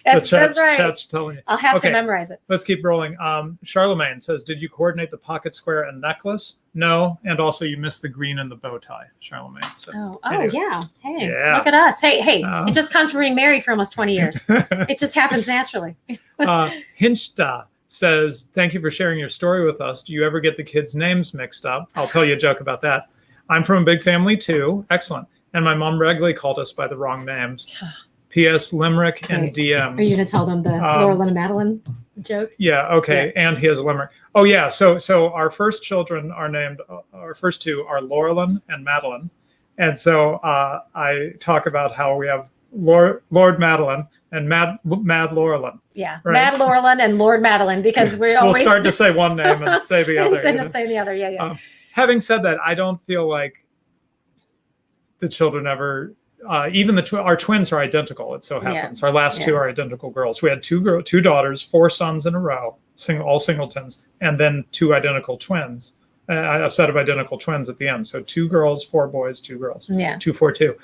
that's right. Chat's telling you. I'll have to memorize it. Let's keep rolling. Charlemagne says, did you coordinate the pocket square and necklace? No. And also you missed the green and the bow tie, Charlemagne. So, anyway. Yeah. Hey, look at us. Hey, it just comes from being married for almost 20 years. It just happens naturally. Hinchta says, thank you for sharing your story with us. Do you ever get the kids' names mixed up? I'll tell you a joke about that. I'm from a big family too. Excellent. And my mom regularly called us by the wrong names. P.S. Limerick and DMs. Are you going to tell them the Laurel and Madeline joke? Yeah. Okay. Yeah. And he has a limerick. Oh yeah. So our first children are named, our first 2 are Laurelyn and Madeline. And so I talk about how we have Lord Madeline and Mad Laurelyn. Yeah. Right? Mad Laurelyn and Lord Madeline, because we'll start to say one name and say the other. End up saying the other. Yeah. Having said that, I don't feel like the children ever, even our twins are identical. It so happens. Our last 2 are identical girls. We had 2 daughters, 4 sons in a row, all singletons, and then 2 identical twins, a set of identical twins at the end. So 2 girls, 4 boys, 2 girls. Yeah. 2, 4, 2.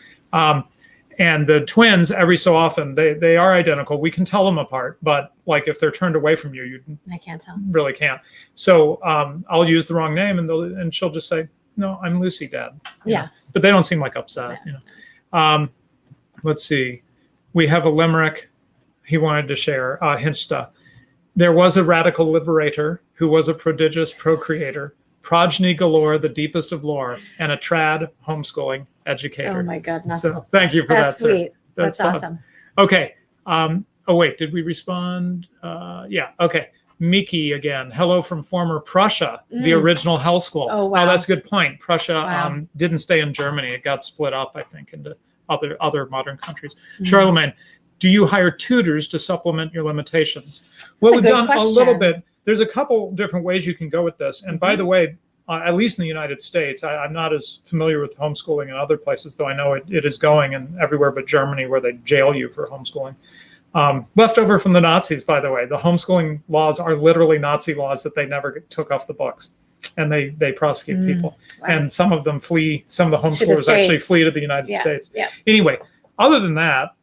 And the twins, every so often, they are identical. We can tell them apart, but if they're turned away from you, I can't tell. Really can't. So I'll use the wrong name, and she'll just say, "No, I'm Lucy, Dad." Yeah. But they don't seem upset. Let's see. We have a limerick he wanted to share. Hinchta. There was a radical liberator who was a prodigious procreator, progeny galore, the deepest of lore, and a trad homeschooling educator. Oh my goodness. So thank you for that. That's sweet. That's awesome. Okay. Oh wait, did we respond? Yeah. Okay. Miki again. Hello from former Prussia, the original Hell School. Oh wow. Oh, that's a good point. Prussia didn't stay in Germany. It got split up, I think, into other modern countries. Charlemagne, do you hire tutors to supplement your limitations? Well, we've done a little bit. There's a couple different ways you can go with this. And by the way, at least in the United States. I'm not as familiar with homeschooling in other places, though I know it is going in everywhere but Germany, where they jail you for homeschooling. Leftover from the Nazis, by the way. The homeschooling laws are literally Nazi laws that they never took off the books. And they prosecute people. Wow. And some of them flee, some of the homeschoolers actually flee to the United States. Yeah. Anyway, other than that,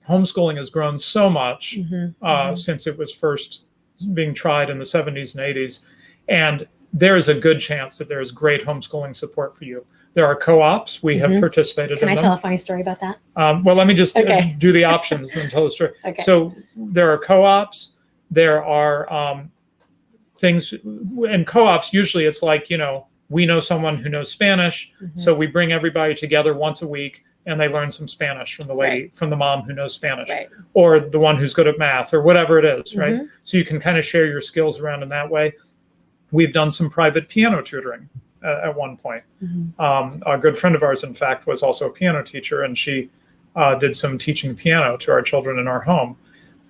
homeschooling has grown so much since it was first being tried in the 70s and 80s. And there is a good chance that there is great homeschooling support for you. There are co-ops. We have participated in them. Can I tell a funny story about that? Well, let me just do the options and tell the story. Okay. So there are co-ops. There are things, and co-ops, usually it's like, we know someone who knows Spanish. So we bring everybody together once a week and they learn some Spanish from the lady, from the mom who knows Spanish, or the one who's good at math, or whatever it is, right? So you can kind of share your skills around in that way. We've done some private piano tutoring at one point. A good friend of ours, in fact, was also a piano teacher, and she did some teaching piano to our children in our home.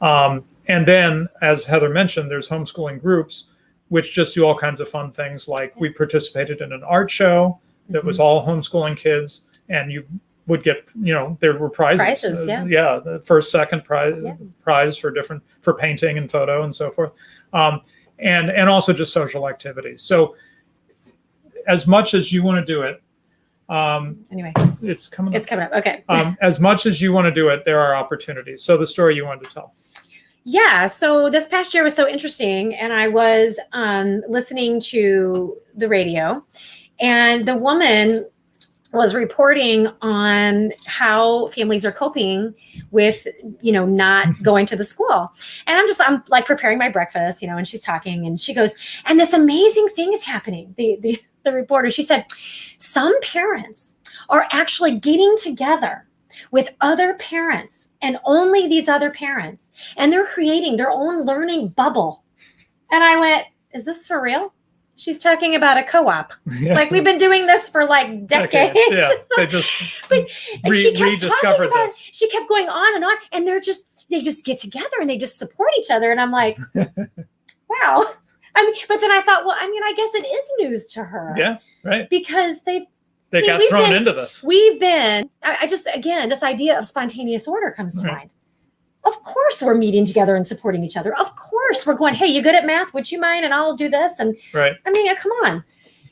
And then, as Heather mentioned, there's homeschooling groups, which just do all kinds of fun things. Like we participated in an art show that was all homeschooling kids, and you would get, there were prizes. The first, second prize for painting and photo and so forth. And also just social activities. So as much as you want to do it, anyway, it's coming up. Okay. As much as you want to do it, there are opportunities. So the story you wanted to tell. Yeah. So this past year was so interesting, and I was listening to the radio, and the woman was reporting on how families are coping with, not going to the school. And I'm like preparing my breakfast, and she's talking, and she goes, and this amazing thing is happening. The reporter, she said, some parents are actually getting together with other parents and only these other parents, and they're creating their own learning bubble. And I went, is this for real? She's talking about a co-op. Like we've been doing this for like decades. Yeah, they just rediscovered this. She kept going on, and they just get together and they just support each other. And I'm like, wow. But then I thought, I guess it is news to her. Yeah, right. Because they got thrown into this. We've been, again, this idea of spontaneous order comes to mind. Of course we're meeting together and supporting each other. Of course we're going, hey, you good at math? Would you mind? And I'll do this. And come on.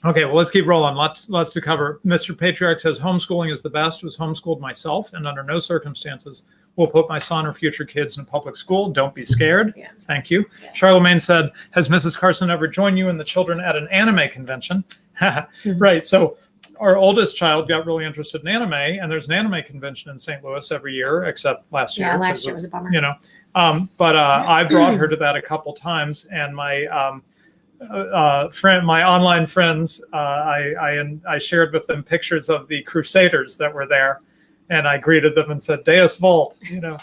Okay, well, let's keep rolling. Lots to cover. Mr. Patriarch says homeschooling is the best. Was homeschooled myself, and under no circumstances will put my son or future kids in a public school. Don't be scared. Yeah. Thank you. Yeah. Charlemagne said, has Mrs. Carson ever joined you and the children at an anime convention? Right. So our oldest child got really interested in anime, and there's an anime convention in St. Louis every year, except last year. Yeah, last year was a bummer. But I brought her to that a couple times, and my my online friends, I shared with them pictures of the Crusaders that were there, and I greeted them and said, Deus Vult.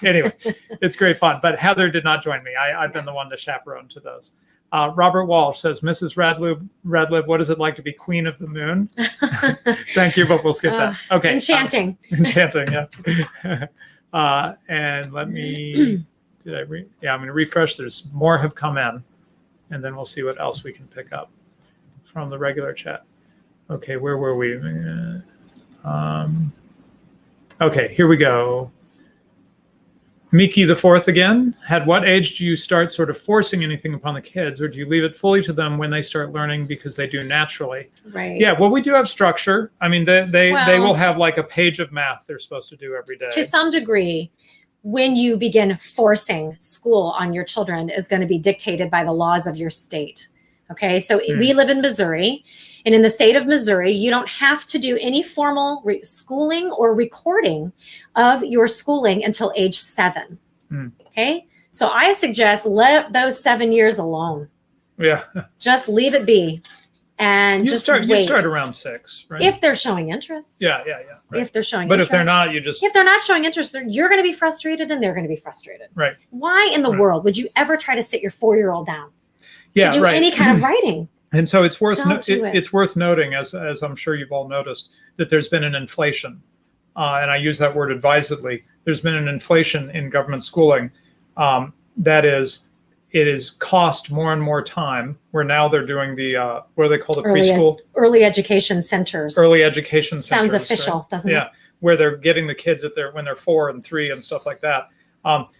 Anyway, it's great fun. But Heather did not join me. I've been the one to chaperone to those. Robert Walsh says, Mrs. Radlib, what is it like to be Queen of the Moon? Thank you, but we'll skip that. Okay. Enchanting. Enchanting, yeah. And let me, I'm going to refresh. There's more have come in, and then we'll see what else we can pick up from the regular chat. Okay, where were we? Okay, here we go. Miki the fourth again. At what age do you start sort of forcing anything upon the kids, or do you leave it fully to them when they start learning because they do naturally? Right. Yeah. Well, we do have structure. I mean, they will have like a page of math they're supposed to do every day. To some degree, when you begin forcing school on your children is going to be dictated by the laws of your state. Okay. So we live in Missouri, and in the state of Missouri, you don't have to do any formal schooling or recording of your schooling until age 7. Okay. So I suggest let those 7 years alone. Yeah. Just leave it be. And you start around 6, right? If they're showing interest. Yeah. Right. If they're showing interest. But if they're not, if they're not showing interest, you're going to be frustrated and they're going to be frustrated. Right. Why in the world would you ever try to sit your 4-year-old down to do any kind of writing? And so it's worth it's worth noting, as I'm sure you've all noticed, that there's been an inflation, and I use that word advisedly. There's been an inflation in government schooling. That is, it is cost more and more time, where now they're doing the, what do they call the Early preschool? Early education centers. Early education centers. Sounds official, right? doesn't it? Yeah, where they're getting the kids when they're 4 and 3 and stuff like that.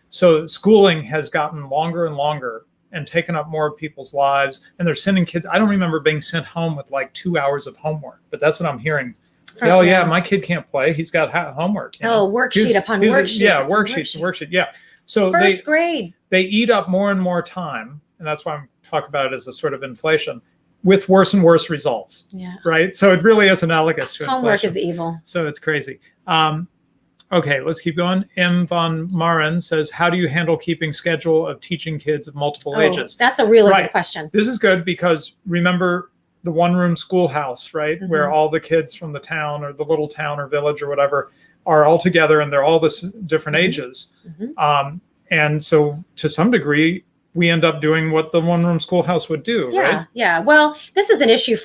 So schooling has gotten longer and longer and taken up more of people's lives. And they're sending kids. I don't remember being sent home with like 2 hours of homework, but that's what I'm hearing. Yeah, my kid can't play. He's got homework. Worksheet upon worksheet. Yeah, worksheet. Yeah. So first grade. They eat up more and more time. And that's why I'm talking about it as a sort of inflation with worse and worse results. Yeah. Right. So it really is analogous to homework inflation. is evil. So it's crazy. Okay, let's keep going. M. von Maren says, how do you handle keeping schedule of teaching kids of multiple ages? That's a really good question. This is good because remember the one-room schoolhouse, right? Mm-hmm. Where all the kids from the town or the little town or village or whatever are all together and they're all different ages. Mm-hmm. And so to some degree, we end up doing what the one-room schoolhouse would do, right? Yeah. Well, this is an issue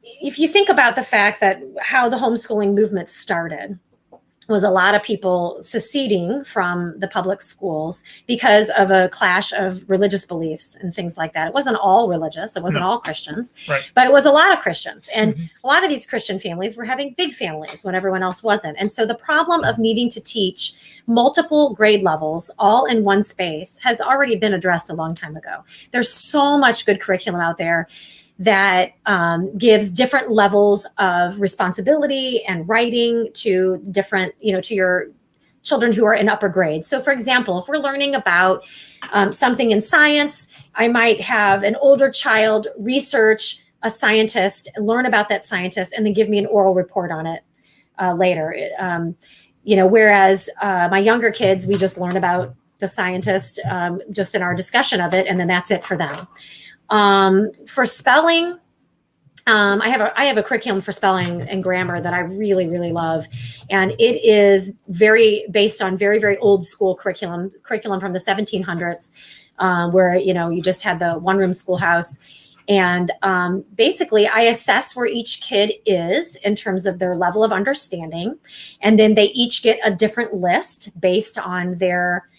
if you think about the fact that how the homeschooling movement started was a lot of people seceding from the public schools because of a clash of religious beliefs and things like that. It wasn't all religious. It wasn't all Christians, but it was a lot of Christians. And a lot of these Christian families were having big families when everyone else wasn't. And so the problem of needing to teach multiple grade levels all in one space has already been addressed a long time ago. There's so much good curriculum out there that gives different levels of responsibility and writing to different, to your children who are in upper grades. So for example, if we're learning about something in science, I might have an older child research a scientist, learn about that scientist, and then give me an oral report on it later. Whereas my younger kids, we just learn about the scientist just in our discussion of it, and then that's it for them. For spelling, I have a curriculum for spelling and grammar that I really, really love. And it is based on very, very old school curriculum from the 1700s, where, you just had the one-room schoolhouse. And basically, I assess where each kid is in terms of their level of understanding. And then they each get a different list based on their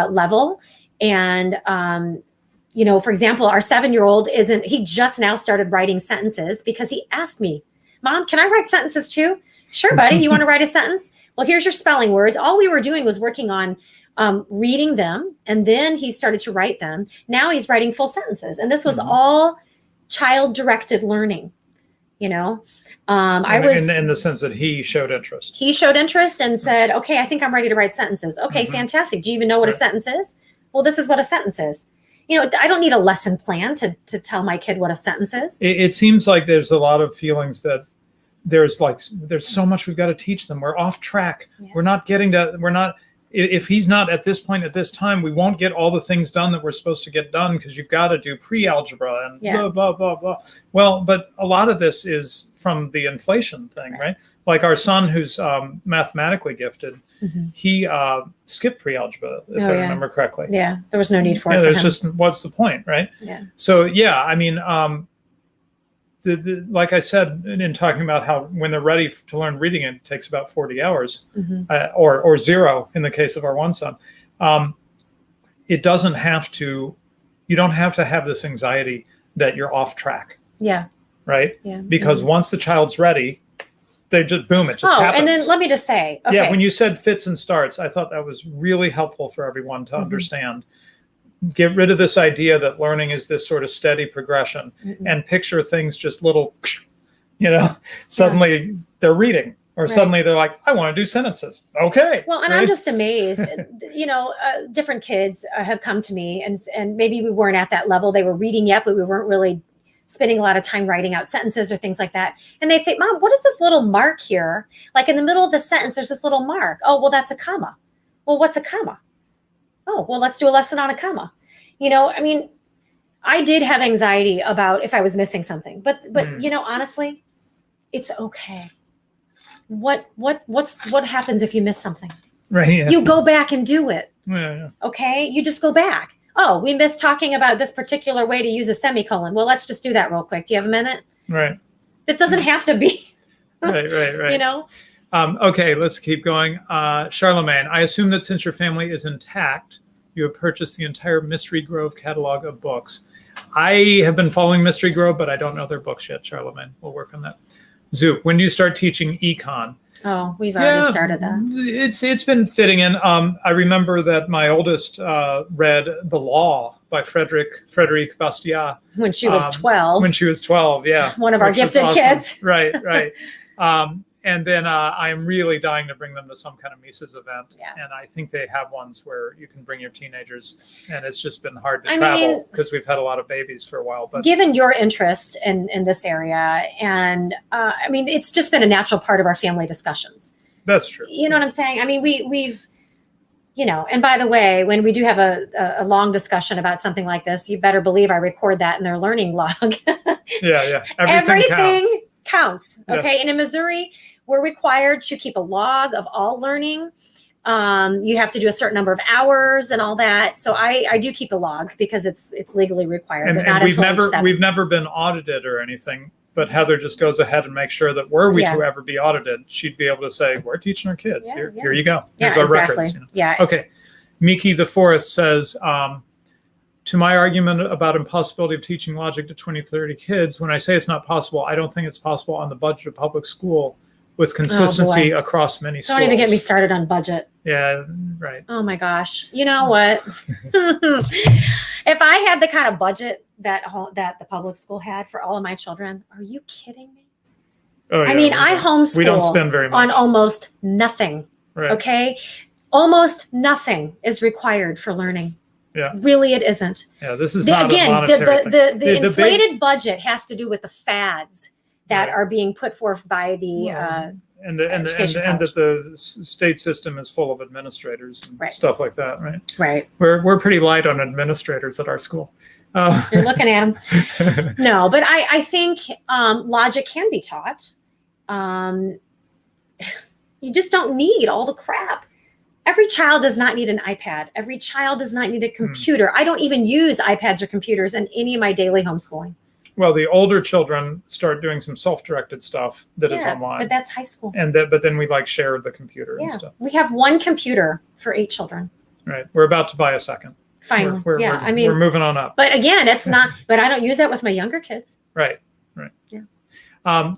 level. And for example, our 7-year-old he just now started writing sentences because he asked me, Mom, can I write sentences too? Sure, buddy. You want to write a sentence? Well, here's your spelling words. All we were doing was working on reading them. And then he started to write them. Now he's writing full sentences. And this was all child-directed learning, I was in the sense that he showed interest. He showed interest and said, okay, I think I'm ready to write sentences. Okay, fantastic. Do you even know what a sentence is? Well, this is what a sentence is. I don't need a lesson plan to tell my kid what a sentence is. It seems like there's a lot of feelings that there's so much we've got to teach them. We're off track. Yeah. If he's not at this point at this time, we won't get all the things done that we're supposed to get done because you've got to do pre-algebra and blah, blah, blah, blah. Well, but a lot of this is from the inflation thing, right? Like our son who's mathematically gifted, he skipped pre-algebra, if I remember correctly. Yeah, there was no need for it. There's just, what's the point, right? Yeah. So, I mean, like I said, in talking about how when they're ready to learn reading, it takes about 40 hours or 0 in the case of our one son. It doesn't have to, you don't have to have this anxiety that you're off track. Yeah. Right? Yeah. Because once the child's ready, they just, boom, it just happens. And then let me just say, okay. Yeah, when you said fits and starts, I thought that was really helpful for everyone to understand. Get rid of this idea that learning is this sort of steady progression and picture things just little, suddenly they're reading or suddenly they're like, I want to do sentences. Okay. Well, and I'm just amazed, different kids have come to me and maybe we weren't at that level. They were reading yet, but we weren't really spending a lot of time writing out sentences or things like that. And they'd say, Mom, what is this little mark here? Like in the middle of the sentence, there's this little mark. Oh, well, that's a comma. Well, what's a comma? Oh, well, let's do a lesson on a comma. I did have anxiety about if I was missing something, but honestly, it's okay. What happens if you miss something? Right. Yeah. You go back and do it. Yeah. Okay. You just go back. Oh, we missed talking about this particular way to use a semicolon. Well, let's just do that real quick. Do you have a minute? Right. It doesn't have to be. Right. Okay, let's keep going. Charlemagne, I assume that since your family is intact, you have purchased the entire Mystery Grove catalog of books. I have been following Mystery Grove, but I don't know their books yet, Charlemagne. We'll work on that. Zoop, when do you start teaching econ? Oh, we've already started that. It's been fitting in. I remember that my oldest read The Law by Frederic Bastiat. When she was 12. When she was 12, yeah. One of our gifted kids. Right. And then I'm really dying to bring them to some kind of Mises event. Yeah. And I think they have ones where you can bring your teenagers. And it's just been hard to travel because we've had a lot of babies for a while. But given your interest in this area, and it's just been a natural part of our family discussions. That's true. You know what I'm saying? I mean, we've, and by the way, when we do have a long discussion about something like this, you better believe I record that in their learning log. Yeah. Everything counts. Okay. Yes. And in Missouri, we're required to keep a log of all learning. You have to do a certain number of hours and all that. So I do keep a log because it's legally required. But not and we've never been audited or anything. But Heather just goes ahead and makes sure that were we to ever be audited, she'd be able to say, "We're teaching our kids. Here you go. Here's our records." Yeah. Okay. Miki the Fourth says, to my argument about impossibility of teaching logic to 20, 30 kids, when I say it's not possible, I don't think it's possible on the budget of public school with consistency across many schools. Don't even get me started on budget. Yeah, right. Oh my gosh. You know what? If I had the kind of budget that the public school had for all of my children, are you kidding me? Oh, yeah, I homeschool. We don't spend very much on almost nothing. Right. Okay. Almost nothing is required for learning. Yeah. Really, it isn't. Yeah, this is not a monetary thing. The inflated budget has to do with the fads that are being put forth by the and that the state system is full of administrators and stuff like that, right? Right. We're pretty light on administrators at our school. You're looking at them. No, but I think logic can be taught. You just don't need all the crap. Every child does not need an iPad. Every child does not need a computer. I don't even use iPads or computers in any of my daily homeschooling. Well, the older children start doing some self-directed stuff that is online. But that's high school. But then we share the computer and stuff. We have one computer for 8 children. Right. We're about to buy a second. Finally. We're moving on up. But again, it's not, but I don't use that with my younger kids. Right. Yeah.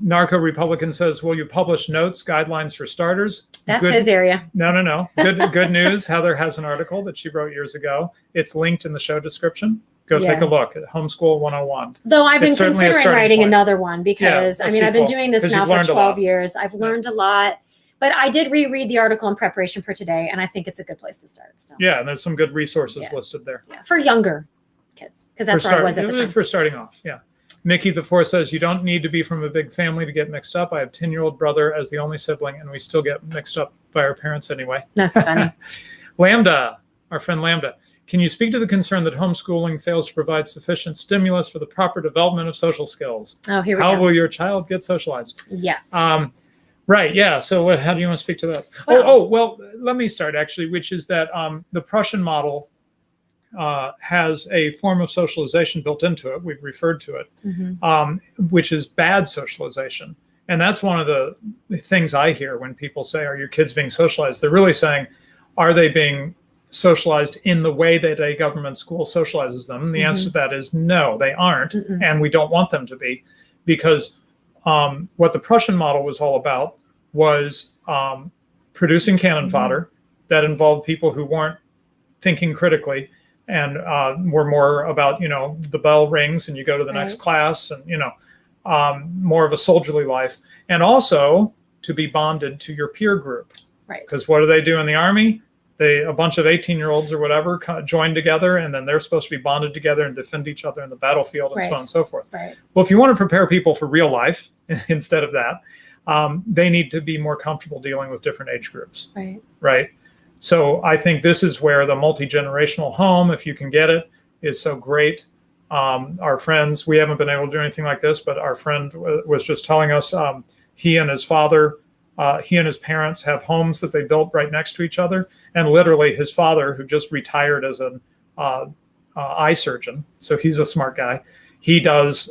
Narco Republican says, will you publish notes, guidelines for starters? That's his area. No. Good news. Heather has an article that she wrote years ago. It's linked in the show description. Go take a look at Homeschool 101. Though I've been considering writing another one because, I've been doing this now for 12 years. I've learned a lot. But I did reread the article in preparation for today, and I think it's a good place to start still. Yeah, and there's some good resources listed there. Yeah, for younger kids, because that's where I was at the time. For starting off, yeah. Mickey the Fourth says, you don't need to be from a big family to get mixed up. I have a 10-year-old brother as the only sibling, and we still get mixed up by our parents anyway. That's funny. Lambda, our friend Lambda. Can you speak to the concern that homeschooling fails to provide sufficient stimulus for the proper development of social skills? Oh, here we go. How will your child get socialized? Yes. Right. Yeah. So how do you want to speak to that? Well, let me start actually, which is that the Prussian model has a form of socialization built into it. We've referred to it, which is bad socialization. And that's one of the things I hear when people say, are your kids being socialized? They're really saying, are they being socialized in the way that a government school socializes them? And the answer to that is no, they aren't. And we don't want them to be, because what the Prussian model was all about was producing cannon fodder that involved people who weren't thinking critically and were more about, the bell rings and you go to the next class and, more of a soldierly life. And also to be bonded to your peer group. Right. Because what do they do in the Army? A bunch of 18-year-olds or whatever join together, and then they're supposed to be bonded together and defend each other in the battlefield and so on and so forth. Right. Well, if you want to prepare people for real life instead of that, they need to be more comfortable dealing with different age groups. Right. So I think this is where the multi-generational home, if you can get it, is so great. Our friends, we haven't been able to do anything like this, but our friend was just telling us he and his father, he and his parents have homes that they built right next to each other. And literally his father, who just retired as an eye surgeon, so he's a smart guy, he does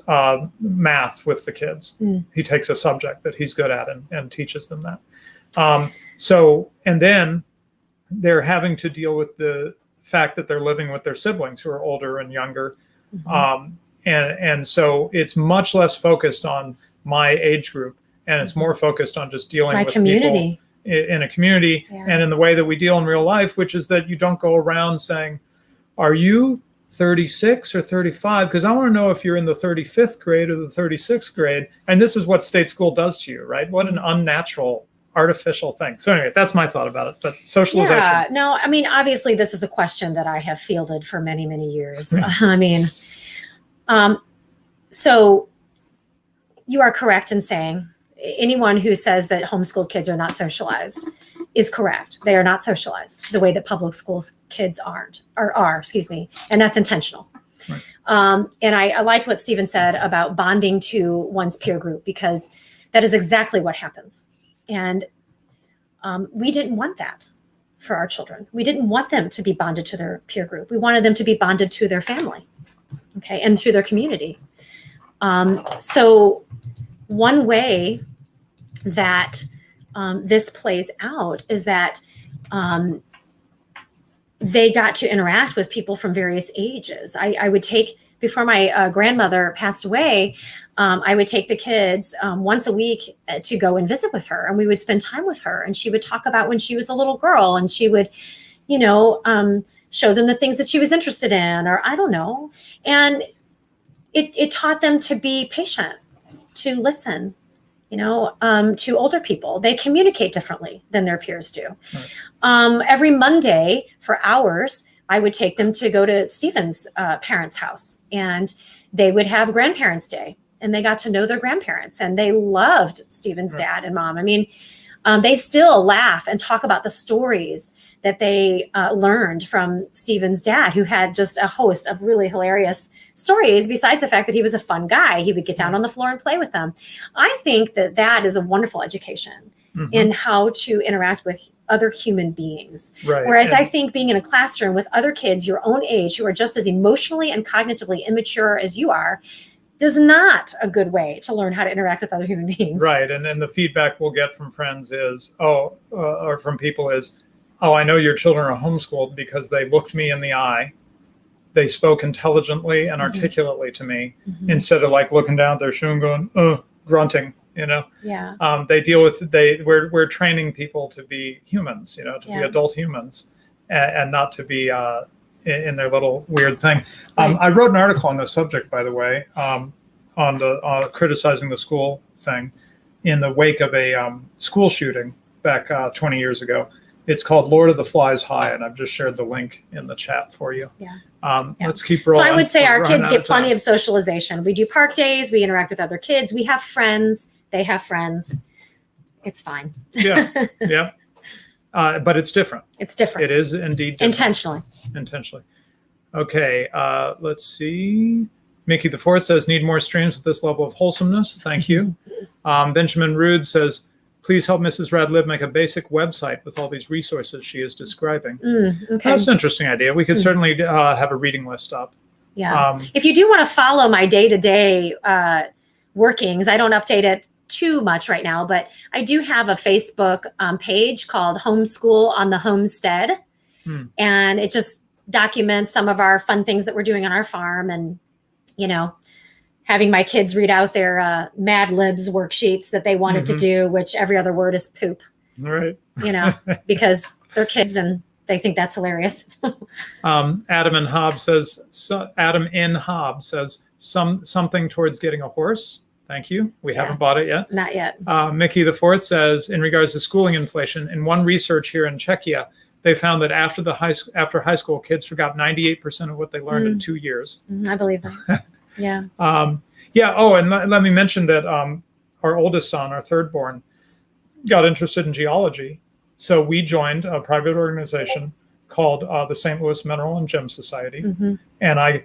math with the kids. He takes a subject that he's good at and teaches them that. And then they're having to deal with the fact that they're living with their siblings who are older and younger. Mhm. And so it's much less focused on my age group, and it's more focused on just dealing My with community. people in a community, Yeah. and in the way that we deal in real life, which is that you don't go around saying, are you 36 or 35? Because I want to know if you're in the 35th grade or the 36th grade. And this is what state school does to you, right? What an unnatural, artificial thing. So anyway, that's my thought about it. But socialization. Yeah, no, I mean, obviously, this is a question that I have fielded for many, many years. I mean, so you are correct in saying anyone who says that homeschooled kids are not socialized is correct. They are not socialized the way that public school kids are, excuse me, and that's intentional. Right. And I liked what Stephen said about bonding to one's peer group, because that is exactly what happens. And we didn't want that for our children. We didn't want them to be bonded to their peer group. We wanted them to be bonded to their family, okay, and to their community. So one way that this plays out is that they got to interact with people from various ages. I would take, before my grandmother passed away, I would take the kids once a week to go and visit with her, and we would spend time with her, and she would talk about when she was a little girl, and she would, you know, show them the things that she was interested in, or I don't know. And it taught them to be patient, to listen, you know, to older people. They communicate differently than their peers do. Right. Every Monday for hours, I would take them to go to Stephen's parents' house, and they would have grandparents' day, and they got to know their grandparents, and they loved Stephen's Right. dad and mom. I mean, they still laugh and talk about the stories that they learned from Stephen's dad, who had just a host of really hilarious stories, besides the fact that he was a fun guy. He would get down on the floor and play with them. I think that that is a wonderful education in how to interact with other human beings. Right. Whereas I think being in a classroom with other kids your own age who are just as emotionally and cognitively immature as you are is not a good way to learn how to interact with other human beings. Right. And then the feedback we'll get from friends is, or from people is, I know your children are homeschooled because they looked me in the eye. They spoke intelligently and articulately to me, instead of like looking down at their shoe and going, grunting, you know? Yeah. They deal with, we're training people to be humans, you know, to be adult humans, and not to be in their little weird thing. Right. I wrote an article on this subject, by the way, on the criticizing the school thing in the wake of a school shooting back 20 years ago. It's called Lord of the Flies High, and I've just shared the link in the chat for you. Yeah. Let's keep rolling. So I would say our kids get plenty time. of socialization. We do park days. We interact with other kids. We have friends. They have friends. It's fine. Yeah. Yeah. But it's different. It's different. It is indeed different. Intentionally. Okay. Let's see. Mickey the Fourth says, need more streams with this level of wholesomeness. Thank you. Benjamin Rude says, please help Mrs. Radlib make a basic website with all these resources she is describing. Okay. That's an interesting idea. We could certainly have a reading list up. Yeah. If you do want to follow my day-to-day workings, I don't update it too much right now, but I do have a Facebook page called Homeschool on the Homestead. And it just documents some of our fun things that we're doing on our farm, and, you know, having my kids read out their Mad Libs worksheets that they wanted to do, which every other word is poop. Right. You know, because they're kids and they think that's hilarious. Adam in Hobbs says something towards getting a horse. Thank you. We haven't bought it yet. Not yet. Mickey the Fourth says, in regards to schooling inflation, in one research here in Czechia, they found that after high school, kids forgot 98% of what they learned in 2 years. I believe that. Yeah. Oh, and let me mention that our oldest son, our third born, got interested in geology. So we joined a private organization called the St. Louis Mineral and Gem Society. And I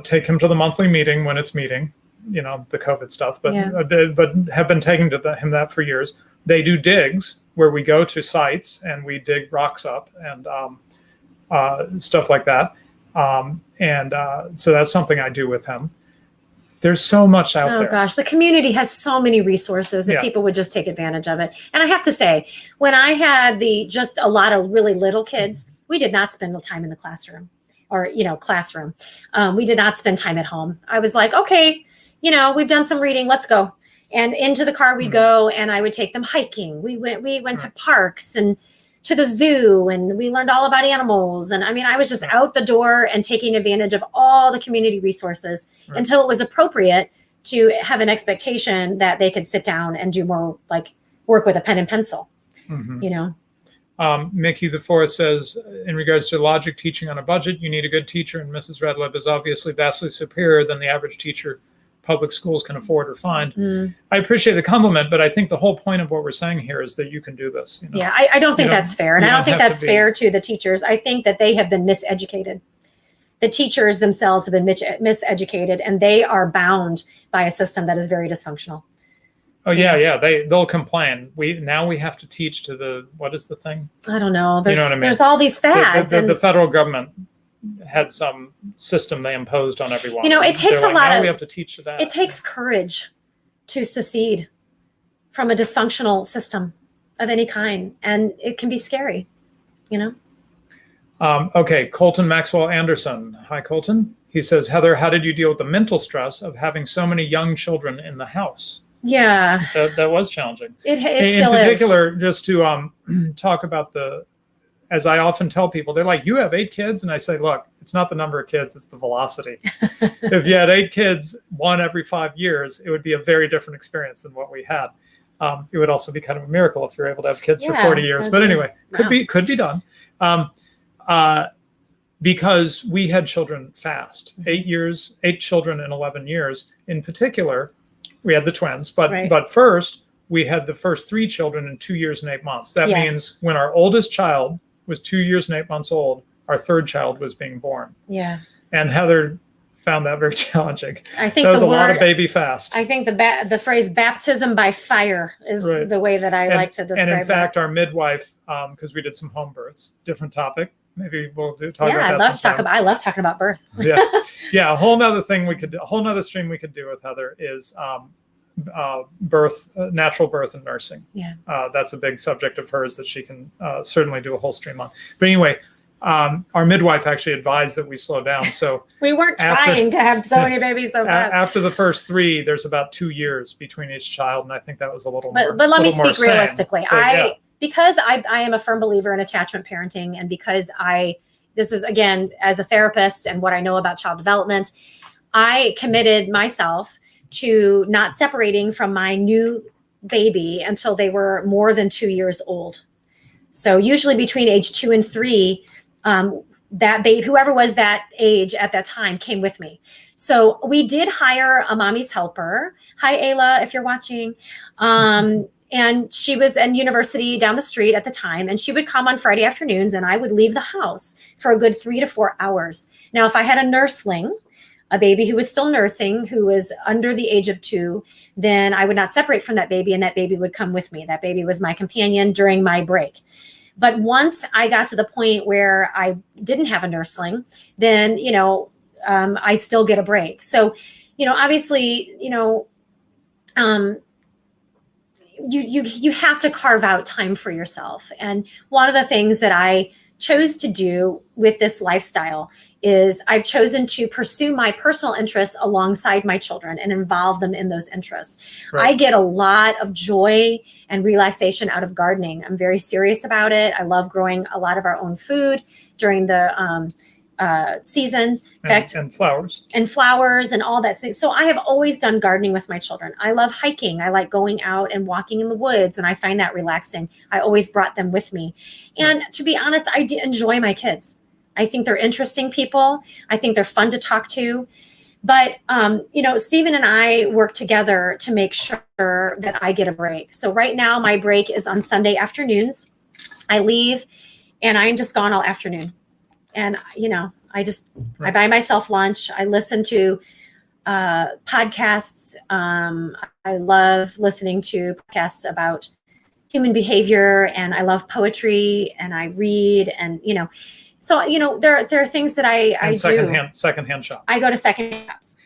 take him to the monthly meeting when it's meeting, you know, the COVID stuff, but have been taking him that for years. They do digs where we go to sites and we dig rocks up and stuff like that. So that's something I do with him. There's so much out Oh there. gosh, the community has so many resources if people would just take advantage of it. And I have to say, when I had just a lot of really little kids, we did not spend the time in the classroom or, classroom. We did not spend time at home. I was like, okay, we've done some reading, let's go. And into the car we'd go, and I would take them hiking. We went to parks and to the zoo, and we learned all about animals. And I mean, I was just out the door and taking advantage of all the community resources until it was appropriate to have an expectation that they could sit down and do more like work with a pen and pencil, Mickey the Fourth says, in regards to logic teaching on a budget, you need a good teacher, and Mrs. Radlib is obviously vastly superior than the average teacher public schools can afford or find. I appreciate the compliment, but I think the whole point of what we're saying here is that you can do this. Yeah, I don't think that's fair. And I don't think that's fair to the teachers. I think that they have been miseducated. The teachers themselves have been miseducated, and they are bound by a system that is very dysfunctional. Oh yeah. They'll complain. We have to teach to what is the thing? I don't know. There's, you know what I mean? There's all these fads. The federal government had some system they imposed on everyone. It takes a lot of, we have to teach that. It takes courage to secede from a dysfunctional system of any kind. And it can be scary, Okay. Colton Maxwell Anderson. Hi, Colton. He says, Heather, how did you deal with the mental stress of having so many young children in the house? Yeah. That was challenging. It still is. In particular, just to talk about as I often tell people, they're like, you have 8 kids? And I say, look, it's not the number of kids, it's the velocity. If you had 8 kids, one every 5 years, it would be a very different experience than what we had. It would also be kind of a miracle if you're able to have kids for 40 years. But anyway, could be done. Because we had children fast, 8 children in 11 years. In particular, we had the twins, but first we had the first 3 children in 2 years and 8 months. That means when our oldest child was 2 years and 8 months old, our third child was being born. Yeah. And Heather found that very challenging. I think that was a lot of baby fast. I think the phrase baptism by fire is the way that I like to describe it. And in fact, our midwife, because we did some home births, different topic. Maybe we'll talk about that. I love talking about birth. Yeah. A whole nother stream we could do with Heather is birth, natural birth and nursing. Yeah. That's a big subject of hers that she can certainly do a whole stream on. But anyway, our midwife actually advised that we slow down. So we weren't trying to have so many babies so fast. After the first 3, there's about 2 years between each child. And I think that was a little more. But let me speak realistically. Because I am a firm believer in attachment parenting, and because this is, again, as a therapist and what I know about child development, I committed myself to not separating from my new baby until they were more than 2 years old. So usually between age 2 and 3, that baby, whoever was that age at that time, came with me. So we did hire a mommy's helper. Hi, Ayla, if you're watching. And she was in university down the street at the time, and she would come on Friday afternoons, and I would leave the house for a good 3 to 4 hours. Now, if I had a nursling, a baby who was still nursing, who was under the age of 2, then I would not separate from that baby, and that baby would come with me. That baby was my companion during my break. But once I got to the point where I didn't have a nursling, then, I still get a break. So, obviously, you have to carve out time for yourself. And one of the things that I chose to do with this lifestyle is I've chosen to pursue my personal interests alongside my children and involve them in those interests. Right. I get a lot of joy and relaxation out of gardening. I'm very serious about it. I love growing a lot of our own food during the season. In fact, and flowers and all that. So I have always done gardening with my children. I love hiking. I like going out and walking in the woods, and I find that relaxing. I always brought them with me. And to be honest, I enjoy my kids. I think they're interesting people. I think they're fun to talk to. But, Stephen and I work together to make sure that I get a break. So right now my break is on Sunday afternoons. I leave and I'm just gone all afternoon. And, I buy myself lunch. I listen to podcasts. I love listening to podcasts about human behavior, and I love poetry, and I read, and, so, there are things that I do. Secondhand shop. I go to secondhand shops.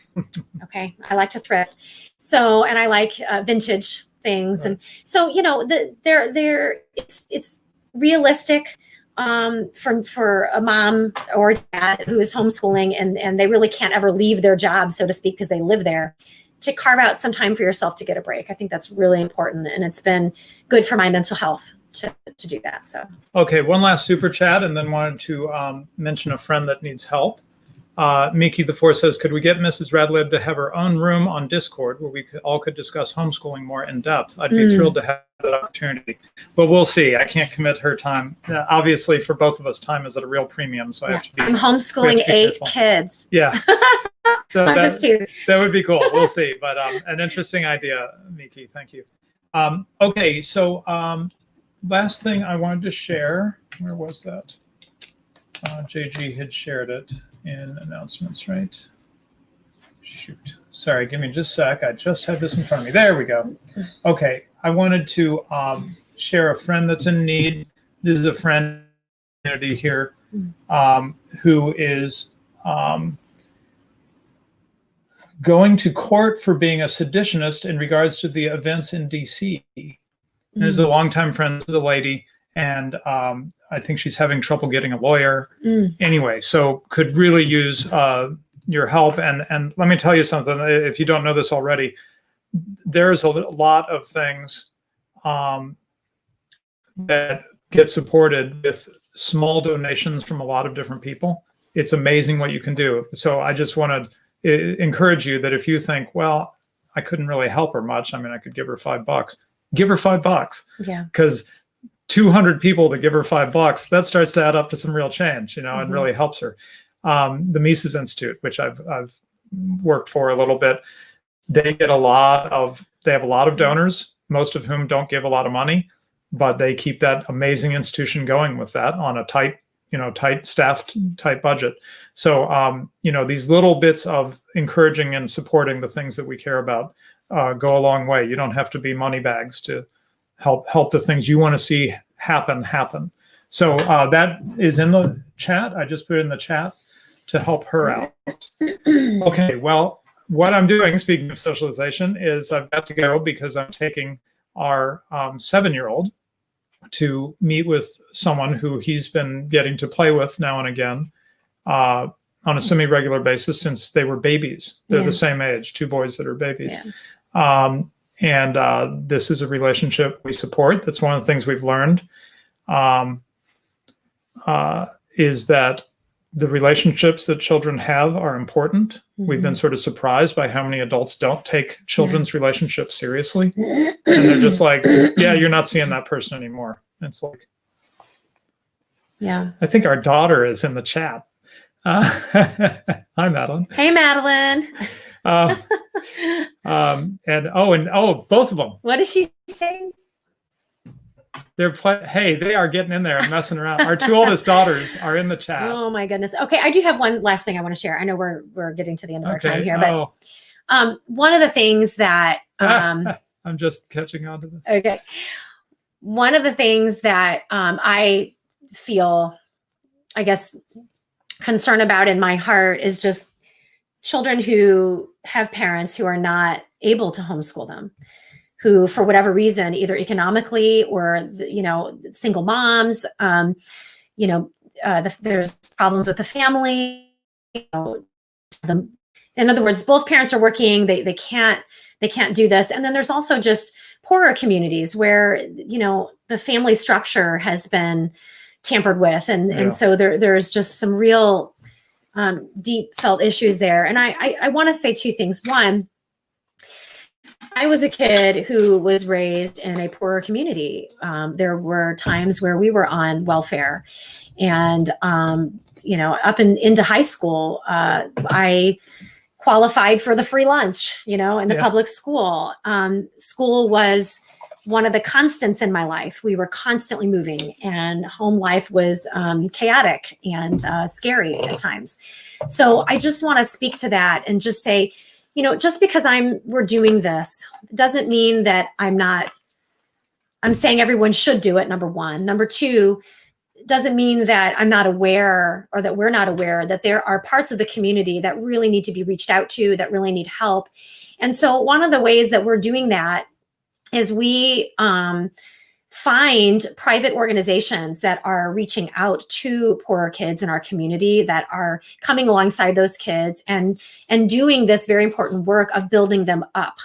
Okay. I like to thrift. So, and I like vintage things. Right. And so, you know, it's realistic for a mom or dad who is homeschooling and they really can't ever leave their job, so to speak, because they live there, to carve out some time for yourself to get a break. I think that's really important. And it's been good for my mental health to do that. So, Okay, one last super chat, and then wanted to mention a friend that needs help. Miki the Four says, could we get Mrs. Radlib to have her own room on Discord where we all could discuss homeschooling more in depth? I'd be thrilled to have that opportunity, but we'll see. I can't commit her time. Obviously, for both of us, time is at a real premium, so I have to be. I'm homeschooling 8 kids. Yeah, so that would be cool. We'll see, but an interesting idea, Miki. Thank you. Okay, so last thing I wanted to share. Where was that? JG had shared it in announcements, right? Shoot. Sorry, give me just a sec. I just had this in front of me. There we go. Okay, I wanted to share a friend that's in need. This is a friend community here who is going to court for being a seditionist in regards to the events in DC. There's a longtime friend, this is a lady, and I think she's having trouble getting a lawyer. Anyway, so could really use your help. And let me tell you something, if you don't know this already, there's a lot of things that get supported with small donations from a lot of different people. It's amazing what you can do. So I just want to encourage you that if you think, well, I couldn't really help her much. I mean, I could give her $5. Give her $5. Yeah. Because 200 people that give her $5, that starts to add up to some real change, you know, and really helps her. The Mises Institute, which I've worked for a little bit, they have a lot of donors, most of whom don't give a lot of money, but they keep that amazing institution going with that on a tight staffed, tight budget. So, these little bits of encouraging and supporting the things that we care about go a long way. You don't have to be money bags to help the things you want to see happen. So that is in the chat. I just put it in the chat to help her out. Okay, well, what I'm doing, speaking of socialization, is I've got to go because I'm taking our 7-year-old to meet with someone who he's been getting to play with now and again on a semi-regular basis since they were babies. They're the same age, 2 boys that are babies. And this is a relationship we support. That's one of the things we've learned is that the relationships that children have are important. We've been sort of surprised by how many adults don't take children's relationships seriously. And they're just like, yeah, you're not seeing that person anymore. And it's like, I think our daughter is in the chat. Hi, Madeline. Hey, Madeline. Both of them. What is she saying? They are getting in there and messing around. Our 2 oldest daughters are in the chat. Oh my goodness. Okay, I do have one last thing I want to share. I know we're getting to the end of our time here, but one of the things that I'm just catching on to this. Okay. One of the things that I feel, I guess, concern about in my heart is just children who have parents who are not able to homeschool them, who, for whatever reason, either economically or, single moms, there's problems with the family. In other words, both parents are working. They can't do this. And then there's also just poorer communities where, the family structure has been tampered with. And so there's just some real deep felt issues there. And I want to say 2 things. One, I was a kid who was raised in a poorer community. There were times where we were on welfare, and up into high school, I qualified for the free lunch, in the public school. School was one of the constants in my life. We were constantly moving, and home life was chaotic and scary at times. So I just want to speak to that and just say, just because we're doing this doesn't mean that I'm saying everyone should do it. Number one. Number two, doesn't mean that I'm not aware or that we're not aware that there are parts of the community that really need to be reached out to, that really need help. And so one of the ways that we're doing that is we find private organizations that are reaching out to poorer kids in our community, that are coming alongside those kids and doing this very important work of building them up,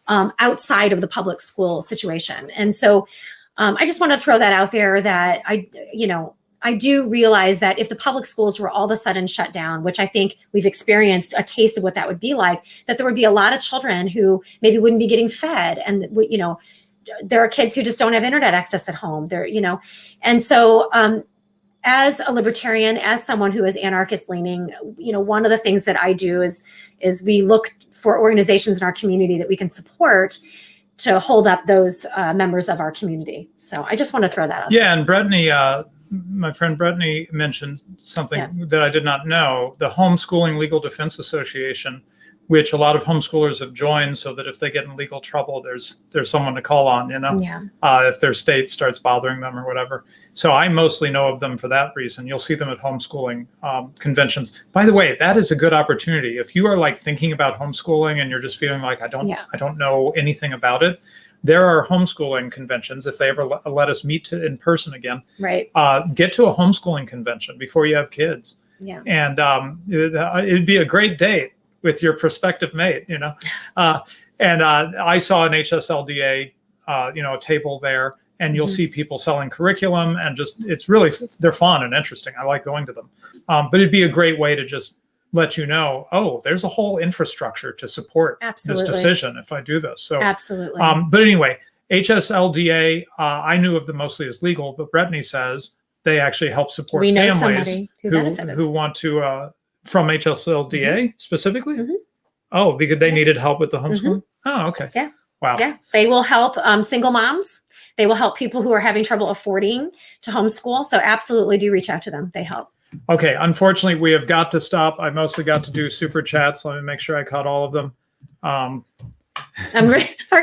outside of the public school situation. And so I just want to throw that out there, that I do realize that if the public schools were all of a sudden shut down, which I think we've experienced a taste of what that would be like, that there would be a lot of children who maybe wouldn't be getting fed. And, there are kids who just don't have internet access at home there, And so as a libertarian, as someone who is anarchist leaning, one of the things that I do is we look for organizations in our community that we can support to hold up those members of our community. So I just want to throw that out. Yeah, and Brittany, my friend Brittany mentioned something that I did not know. The Homeschooling Legal Defense Association, which a lot of homeschoolers have joined, so that if they get in legal trouble, there's someone to call on, if their state starts bothering them or whatever. So I mostly know of them for that reason. You'll see them at homeschooling conventions. By the way, that is a good opportunity. If you are like thinking about homeschooling and you're just feeling like I don't know anything about it, there are homeschooling conventions. If they ever let us meet in person again, right? Get to a homeschooling convention before you have kids. Yeah, and it'd be a great date with your prospective mate, and I saw an HSLDA, a table there, and you'll see people selling curriculum, and they're fun and interesting. I like going to them, but it'd be a great way to just let there's a whole infrastructure to support this decision if I do this. So absolutely. But anyway, HSLDA, I knew of them mostly as legal, but Brittany says they actually help support families who want to. From HSLDA specifically? Mm-hmm. Oh, because they needed help with the homeschooling? Mm-hmm. Oh, okay. Yeah. Wow. Yeah. They will help single moms. They will help people who are having trouble affording to homeschool. So absolutely do reach out to them. They help. Okay. Unfortunately, we have got to stop. I mostly got to do super chats. Let me make sure I caught all of them. Our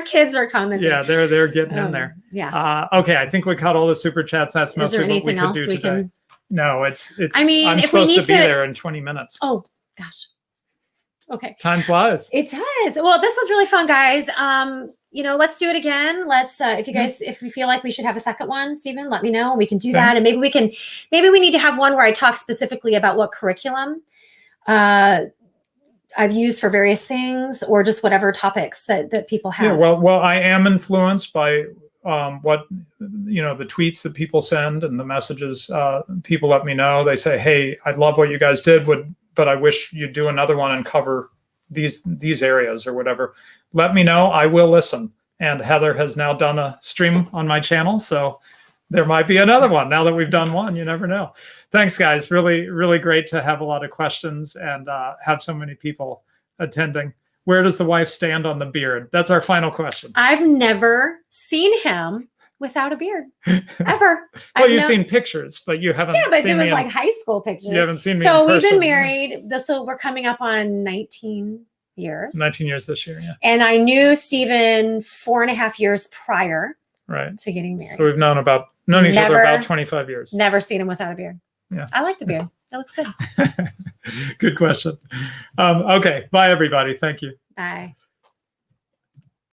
kids are commenting. Yeah, they're getting in there. Yeah. Okay. I think we caught all the super chats. That's mostly what we could do today. No, it's. I mean, I'm supposed to be there in 20 minutes. Oh gosh. Okay. Time flies. It does. Well, this was really fun, guys. Let's do it again. Let's, if you feel like we should have a second one, Stephen, let me know. We can do that, and maybe we need to have one where I talk specifically about what curriculum I've used for various things, or just whatever topics that people have. Yeah. Well, I am influenced by. What the tweets that people send and the messages people let me know. They say, hey, I love what you guys did, but I wish you'd do another one and cover these areas or whatever. Let me know. I will listen. And Heather has now done a stream on my channel, so there might be another one now that we've done one. You never know. Thanks, guys. Really, really great to have a lot of questions and have so many people attending. Where does the wife stand on the beard? That's our final question. I've never seen him without a beard, ever. Well, you've seen pictures, but you haven't. Yeah, but seen it was like high school pictures. You haven't seen me. So in we've person. been married. We're coming up on 19 years. 19 years this year, yeah. And I knew Stephen 4.5 years prior. Right. To getting married. So we've known each other about 25 years. Never seen him without a beard. Yeah. I like the beard. That looks good. Good question. Okay. Bye, everybody. Thank you. Bye.